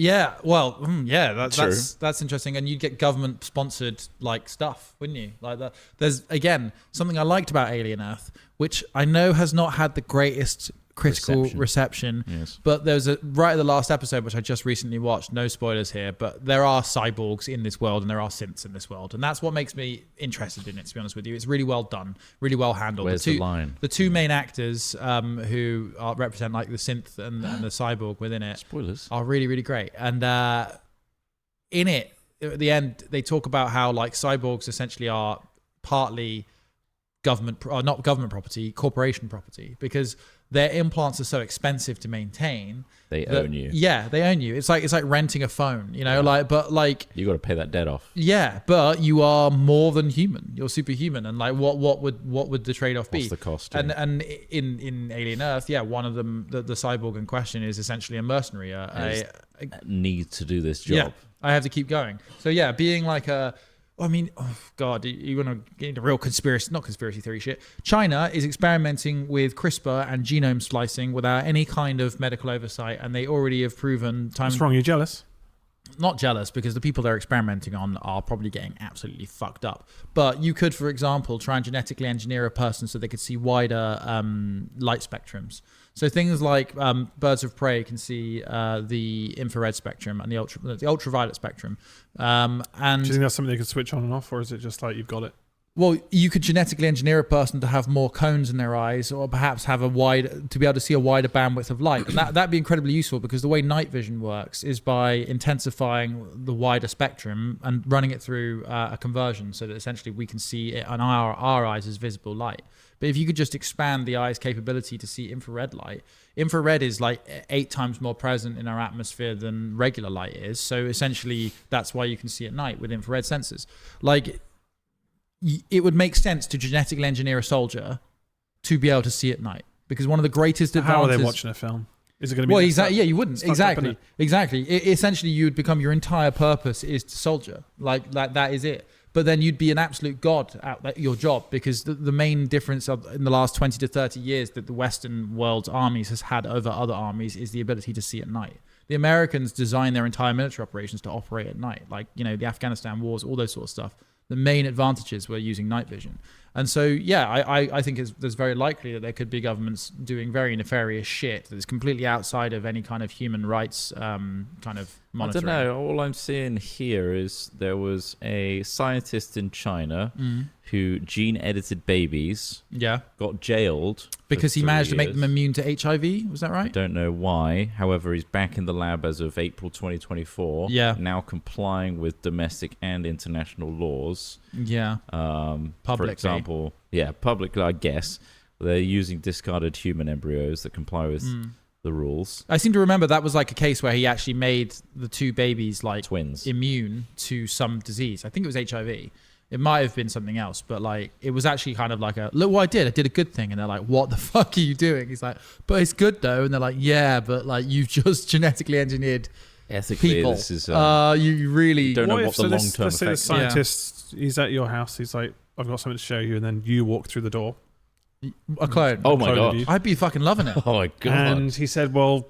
[SPEAKER 1] interesting. And you'd get government sponsored like stuff, wouldn't you? Like that. There's again something I liked about Alien Earth, which I know has not had the greatest critical reception.
[SPEAKER 3] Yes.
[SPEAKER 1] But there's right at the last episode, which I just recently watched, no spoilers here, but there are cyborgs in this world and there are synths in this world. And that's what makes me interested in it, to be honest with you. It's really well done, really well handled.
[SPEAKER 3] Where's the line?
[SPEAKER 1] The two main actors who represent like the synth and the cyborg within it are really, really great. And in it, at the end, they talk about how like cyborgs essentially are partly not government property, corporation property, because their implants are so expensive to maintain.
[SPEAKER 3] They own you.
[SPEAKER 1] Yeah, they own you. It's like renting a phone, you know, but
[SPEAKER 3] you got to pay that debt off.
[SPEAKER 1] Yeah, but you are more than human. You're superhuman, and like what would the trade off be?
[SPEAKER 3] What's the cost?
[SPEAKER 1] And in Alien Earth, yeah, one of them, the cyborg in question, is essentially a mercenary.
[SPEAKER 3] Need to do this job.
[SPEAKER 1] Yeah, I have to keep going. So yeah, being like I mean, oh God, you want to get into real not conspiracy theory shit. China is experimenting with CRISPR and genome splicing without any kind of medical oversight, and they already have proven time.
[SPEAKER 2] What's wrong? You're jealous?
[SPEAKER 1] Not jealous, because the people they're experimenting on are probably getting absolutely fucked up. But you could, for example, try and genetically engineer a person so they could see wider light spectrums. So things like birds of prey can see the infrared spectrum and the ultraviolet spectrum. And
[SPEAKER 2] do you think that's something they can switch on and off, or is it just like you've got it?
[SPEAKER 1] Well, you could genetically engineer a person to have more cones in their eyes, or perhaps have to be able to see a wider bandwidth of light. And that'd be incredibly useful, because the way night vision works is by intensifying the wider spectrum and running it through a conversion, so that essentially we can see it on our eyes as visible light. But if you could just expand the eye's capability to see infrared light, infrared is like 8 times more present in our atmosphere than regular light is. So essentially, that's why you can see at night with infrared sensors. Like, it would make sense to genetically engineer a soldier to be able to see at night, because one of the greatest advantages.
[SPEAKER 2] How are they watching a film? Is it going to be?
[SPEAKER 1] Well, exactly. Yeah, you wouldn't. Exactly. Essentially, you would become, your entire purpose is to soldier. Like that is it. But then you'd be an absolute god at your job, because the main difference in the last 20 to 30 years that the Western world's armies has had over other armies is the ability to see at night. The Americans designed their entire military operations to operate at night, like, you know, the Afghanistan wars, all those sort of stuff. The main advantages were using night vision. And so, yeah, I think there's very likely that there could be governments doing very nefarious shit that is completely outside of any kind of human rights kind of monitoring.
[SPEAKER 3] I don't know. All I'm seeing here is there was a scientist in China who gene-edited babies.
[SPEAKER 1] Yeah.
[SPEAKER 3] Got jailed.
[SPEAKER 1] Because he managed to make them immune to HIV. Was that right?
[SPEAKER 3] I don't know why. However, he's back in the lab as of April 2024.
[SPEAKER 1] Yeah.
[SPEAKER 3] Now complying with domestic and international laws.
[SPEAKER 1] Yeah.
[SPEAKER 3] For example, publicly, I guess. They're using discarded human embryos that comply with the rules.
[SPEAKER 1] I seem to remember that was like a case where he actually made the 2 babies like
[SPEAKER 3] twins
[SPEAKER 1] immune to some disease. I think it was HIV. It might have been something else, but like it was actually kind of like look what I did. I did a good thing. And they're like, what the fuck are you doing? He's like, but it's good though. And they're like, yeah, but like you've just genetically engineered
[SPEAKER 3] ethically
[SPEAKER 1] people.
[SPEAKER 3] This is
[SPEAKER 1] you really
[SPEAKER 3] don't know what the long-term
[SPEAKER 2] effect is. Let's say the scientist, he's at your house. He's like, I've got something to show you. And then you walk through the door.
[SPEAKER 1] A clone.
[SPEAKER 3] Oh my God.
[SPEAKER 1] I'd be fucking loving it.
[SPEAKER 3] Oh my God.
[SPEAKER 2] And he said, well,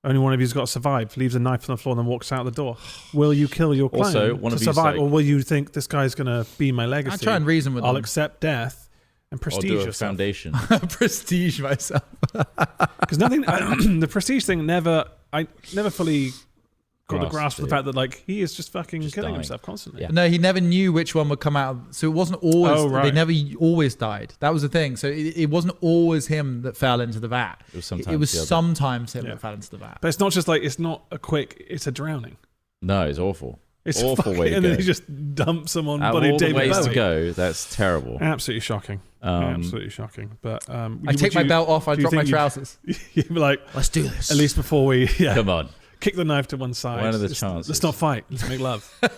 [SPEAKER 2] Only one of you's got to survive. Leaves a knife on the floor and then walks out the door. Will you kill your clone
[SPEAKER 3] Also, one
[SPEAKER 2] to
[SPEAKER 3] of you's
[SPEAKER 2] survive,
[SPEAKER 3] like-
[SPEAKER 2] or will you think this guy's going to be my legacy?
[SPEAKER 1] I try and reason with
[SPEAKER 2] I'll
[SPEAKER 1] them.
[SPEAKER 2] accept death and
[SPEAKER 3] Or
[SPEAKER 2] prestige
[SPEAKER 3] do a
[SPEAKER 2] yourself.
[SPEAKER 3] foundation.
[SPEAKER 1] Prestige myself.
[SPEAKER 2] Because nothing, the prestige thing I never fully got the grasp of the fact that like he is just fucking
[SPEAKER 3] Just
[SPEAKER 2] killing
[SPEAKER 3] dying.
[SPEAKER 2] himself constantly.
[SPEAKER 3] Yeah.
[SPEAKER 1] No, he never knew which one would come out. So it wasn't always.
[SPEAKER 2] Oh, right.
[SPEAKER 1] They never always died. That was the thing. So it wasn't always him that fell into the vat.
[SPEAKER 3] It was sometimes
[SPEAKER 1] It was
[SPEAKER 3] the other.
[SPEAKER 1] sometimes him
[SPEAKER 2] Yeah.
[SPEAKER 1] that fell into the vat.
[SPEAKER 2] But it's not just like, it's not a quick, it's a drowning.
[SPEAKER 3] No, it's awful.
[SPEAKER 2] It's
[SPEAKER 3] Awful
[SPEAKER 2] fucking,
[SPEAKER 3] way to
[SPEAKER 2] and
[SPEAKER 3] go.
[SPEAKER 2] then he just dumps him on
[SPEAKER 3] Out of
[SPEAKER 2] body
[SPEAKER 3] all
[SPEAKER 2] of
[SPEAKER 3] the
[SPEAKER 2] David
[SPEAKER 3] ways
[SPEAKER 2] Bowie.
[SPEAKER 3] to go, that's terrible.
[SPEAKER 2] Absolutely shocking. Absolutely shocking. But
[SPEAKER 1] I take my belt off. I
[SPEAKER 2] do you
[SPEAKER 1] drop my
[SPEAKER 2] think
[SPEAKER 1] trousers.
[SPEAKER 2] You'd be like,
[SPEAKER 1] Let's do this.
[SPEAKER 2] at least before we
[SPEAKER 3] Come on.
[SPEAKER 2] kick the knife to one side.
[SPEAKER 3] What are the
[SPEAKER 2] Let's-
[SPEAKER 3] chances?
[SPEAKER 2] Let's not fight. Let's make love. Make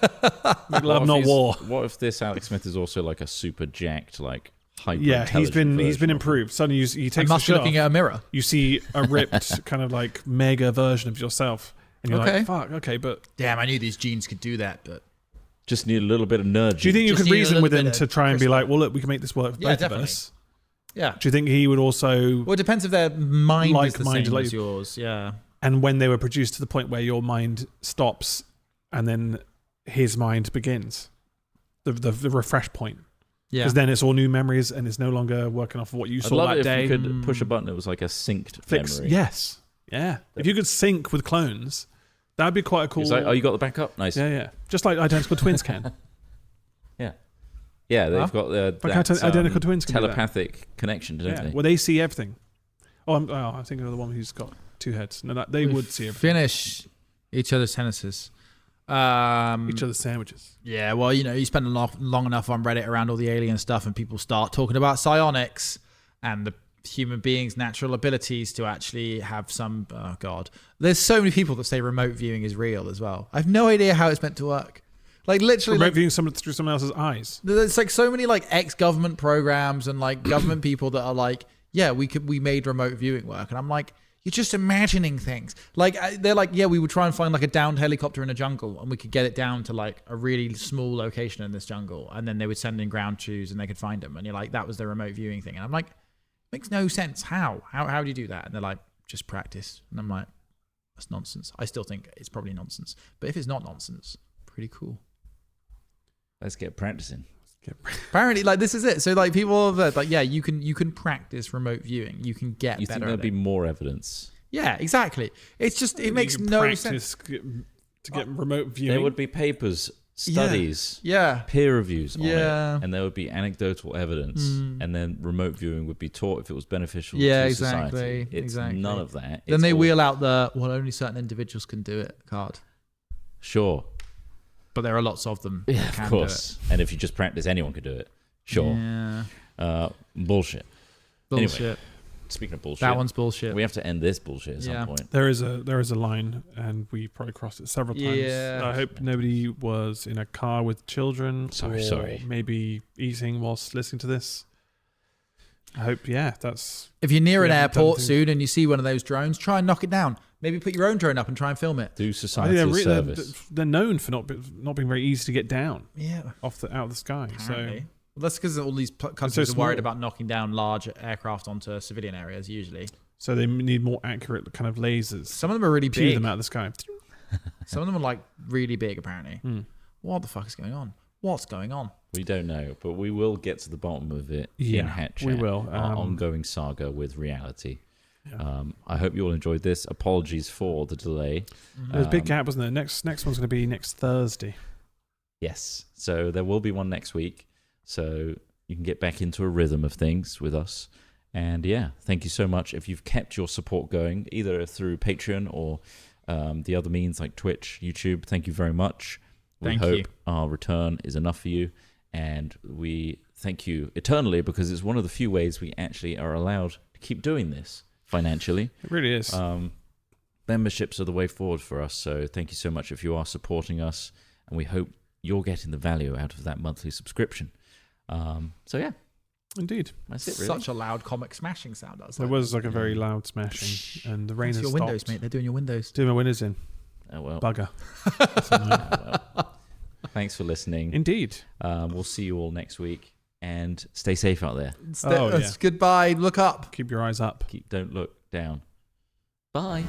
[SPEAKER 3] What
[SPEAKER 2] love,
[SPEAKER 3] if
[SPEAKER 2] not
[SPEAKER 3] he's-
[SPEAKER 2] war.
[SPEAKER 3] What if this Alex Smith is also like a super jacked, like hyper
[SPEAKER 2] Yeah, he's been
[SPEAKER 3] version of
[SPEAKER 2] improved. Suddenly he
[SPEAKER 1] I
[SPEAKER 2] takes the
[SPEAKER 1] must be
[SPEAKER 2] shit
[SPEAKER 1] looking
[SPEAKER 2] off.
[SPEAKER 1] at a mirror.
[SPEAKER 2] You see a ripped kind of like mega version of yourself, and you're
[SPEAKER 1] Okay.
[SPEAKER 2] like, "Fuck, okay." But
[SPEAKER 1] Damn, I knew these genes could do that, but
[SPEAKER 3] Just need a little bit of nudge.
[SPEAKER 2] do you think you
[SPEAKER 1] Just
[SPEAKER 2] could
[SPEAKER 1] need a
[SPEAKER 2] reason
[SPEAKER 1] little
[SPEAKER 2] with him
[SPEAKER 1] bit
[SPEAKER 2] to
[SPEAKER 1] of
[SPEAKER 2] try and be
[SPEAKER 1] crystal.
[SPEAKER 2] like, "Well, look, we can make this work for
[SPEAKER 1] Yeah,
[SPEAKER 2] both
[SPEAKER 1] definitely.
[SPEAKER 2] of us"?
[SPEAKER 1] yeah.
[SPEAKER 2] Do you think he would also,
[SPEAKER 1] Well, it depends if their mind is the
[SPEAKER 2] Like-minded,
[SPEAKER 1] same
[SPEAKER 2] like-
[SPEAKER 1] as yours. Yeah.
[SPEAKER 2] and when they were produced to the point where your mind stops, and then his mind begins, the refresh point,
[SPEAKER 1] Yeah.
[SPEAKER 2] because then it's all new memories, and it's no longer working off of what you
[SPEAKER 3] I'd
[SPEAKER 2] saw
[SPEAKER 3] love
[SPEAKER 2] that
[SPEAKER 3] it if
[SPEAKER 2] day.
[SPEAKER 3] you could push a button. It was like a synced
[SPEAKER 2] Fix,
[SPEAKER 3] memory.
[SPEAKER 2] yes, yeah. If you could sync with clones, that'd be quite a cool.
[SPEAKER 3] It's like, oh, you got the backup? Nice.
[SPEAKER 2] yeah, just like identical twins can.
[SPEAKER 3] Yeah, they've
[SPEAKER 1] Huh?
[SPEAKER 3] got
[SPEAKER 2] Like identical twins can do that.
[SPEAKER 3] telepathic connection, don't
[SPEAKER 2] Yeah,
[SPEAKER 3] they?
[SPEAKER 2] well, they see everything. I'm thinking of the one who's got two heads. No, they would see everything.
[SPEAKER 1] Finish each other's sentences.
[SPEAKER 2] Each other's sandwiches.
[SPEAKER 1] Yeah, well, you spend long enough on Reddit around all the alien stuff, and people start talking about psionics and the human being's natural abilities to actually have some. Oh God, there's so many people that say remote viewing is real as well. I have no idea how it's meant to work. Like literally,
[SPEAKER 2] Remote viewing someone through someone else's eyes.
[SPEAKER 1] there's like so many like ex-government programs and like government people that are like, yeah, we made remote viewing work, and I'm like, you're just imagining things. Like they're like, yeah, we would try and find like a downed helicopter in a jungle, and we could get it down to like a really small location in this jungle, and then they would send in ground crews and they could find them, and you're like, that was the remote viewing thing, and I'm like, makes no sense. How do you do that? And they're like, just practice, and I'm like, that's nonsense. I still think it's probably nonsense, but if it's not nonsense, pretty cool.
[SPEAKER 3] Let's get practicing.
[SPEAKER 1] Apparently, like this is it. So like people are like, yeah, you can practice remote viewing. You can get
[SPEAKER 3] You
[SPEAKER 1] better
[SPEAKER 3] think
[SPEAKER 1] at
[SPEAKER 3] there'll
[SPEAKER 1] it.
[SPEAKER 3] be more evidence?
[SPEAKER 1] Yeah, exactly. It's just it makes
[SPEAKER 2] You can
[SPEAKER 1] no
[SPEAKER 2] practice
[SPEAKER 1] sense.
[SPEAKER 2] to get remote viewing.
[SPEAKER 3] There would be papers, studies,
[SPEAKER 1] Yeah,
[SPEAKER 3] peer reviews on
[SPEAKER 1] Yeah.
[SPEAKER 3] it, and there would be anecdotal evidence, and then remote viewing would be taught if it was beneficial
[SPEAKER 1] Yeah,
[SPEAKER 3] to
[SPEAKER 1] exactly,
[SPEAKER 3] society. It's
[SPEAKER 1] exactly.
[SPEAKER 3] none of that.
[SPEAKER 1] then
[SPEAKER 3] It's
[SPEAKER 1] they
[SPEAKER 3] all-
[SPEAKER 1] wheel out the only certain individuals can do it card,
[SPEAKER 3] Sure.
[SPEAKER 1] but there are lots of them.
[SPEAKER 3] Yeah,
[SPEAKER 1] that
[SPEAKER 3] of
[SPEAKER 1] can
[SPEAKER 3] course. And if you just practice, anyone could do it.
[SPEAKER 1] Do it.
[SPEAKER 3] Sure.
[SPEAKER 1] Yeah,
[SPEAKER 3] Bullshit.
[SPEAKER 1] bullshit.
[SPEAKER 3] Anyway, speaking of bullshit,
[SPEAKER 1] That one's bullshit.
[SPEAKER 3] we have to end this bullshit at some
[SPEAKER 1] Yeah.
[SPEAKER 3] point.
[SPEAKER 2] There is a line, and we probably crossed it several times.
[SPEAKER 1] Yeah.
[SPEAKER 2] I hope nobody was in a car with children.
[SPEAKER 3] Sorry.
[SPEAKER 2] Maybe eating whilst listening to this. I hope, that's.
[SPEAKER 1] If you're near
[SPEAKER 2] We
[SPEAKER 1] an
[SPEAKER 2] haven't done
[SPEAKER 1] airport
[SPEAKER 2] things-
[SPEAKER 1] soon and you see one of those drones, try and knock it down. Maybe put your own drone up and try and film it.
[SPEAKER 3] Do
[SPEAKER 2] I think
[SPEAKER 3] society a service.
[SPEAKER 2] they're known for not being very easy to get down
[SPEAKER 1] Yeah,
[SPEAKER 2] out of the sky.
[SPEAKER 1] apparently.
[SPEAKER 2] So
[SPEAKER 1] Well, that's because all these countries
[SPEAKER 2] so
[SPEAKER 1] are worried
[SPEAKER 2] small.
[SPEAKER 1] about knocking down large aircraft onto civilian areas. Usually,
[SPEAKER 2] they need more accurate kind of lasers
[SPEAKER 1] some of them are really
[SPEAKER 2] to
[SPEAKER 1] big.
[SPEAKER 2] them out of the sky.
[SPEAKER 1] Some of them are like really big. Apparently,
[SPEAKER 2] Hmm.
[SPEAKER 1] what the fuck is going on? What's going on?
[SPEAKER 3] We don't know, but we will get to the bottom of it in
[SPEAKER 2] Yeah,
[SPEAKER 3] Hat
[SPEAKER 2] we
[SPEAKER 3] Chat,
[SPEAKER 2] will.
[SPEAKER 3] our ongoing saga with reality.
[SPEAKER 2] Yeah.
[SPEAKER 3] I hope you all enjoyed this. Apologies for the delay.
[SPEAKER 2] There's a big gap, wasn't there? Next one's going to be next Thursday.
[SPEAKER 3] Yes, so there will be one next week. So you can get back into a rhythm of things with us. And yeah, thank you so much. If you've kept your support going, either through Patreon or the other means like Twitch, YouTube, thank you very much. We
[SPEAKER 1] Thank
[SPEAKER 3] hope
[SPEAKER 1] you.
[SPEAKER 3] our return is enough for you. And we thank you eternally because it's one of the few ways we actually are allowed to keep doing this financially.
[SPEAKER 2] It really is.
[SPEAKER 3] Memberships are the way forward for us. So thank you so much if you are supporting us. And we hope you're getting the value out of that monthly subscription. So yeah,
[SPEAKER 2] Indeed.
[SPEAKER 3] that's it really.
[SPEAKER 1] Such a loud comic smashing sound. I was
[SPEAKER 2] There
[SPEAKER 1] like,
[SPEAKER 2] was like a very loud smashing, and the rain
[SPEAKER 1] That's
[SPEAKER 2] has
[SPEAKER 1] your
[SPEAKER 2] stopped.
[SPEAKER 1] windows, mate. They're doing your windows.
[SPEAKER 2] Do my windows in.
[SPEAKER 3] Oh, well.
[SPEAKER 2] Bugger.
[SPEAKER 3] Thanks for listening.
[SPEAKER 2] Indeed.
[SPEAKER 3] We'll see you all next week. And stay safe out there.
[SPEAKER 2] Oh, yeah.
[SPEAKER 1] Goodbye. Look up.
[SPEAKER 2] Keep your eyes up.
[SPEAKER 3] Don't look down. Bye.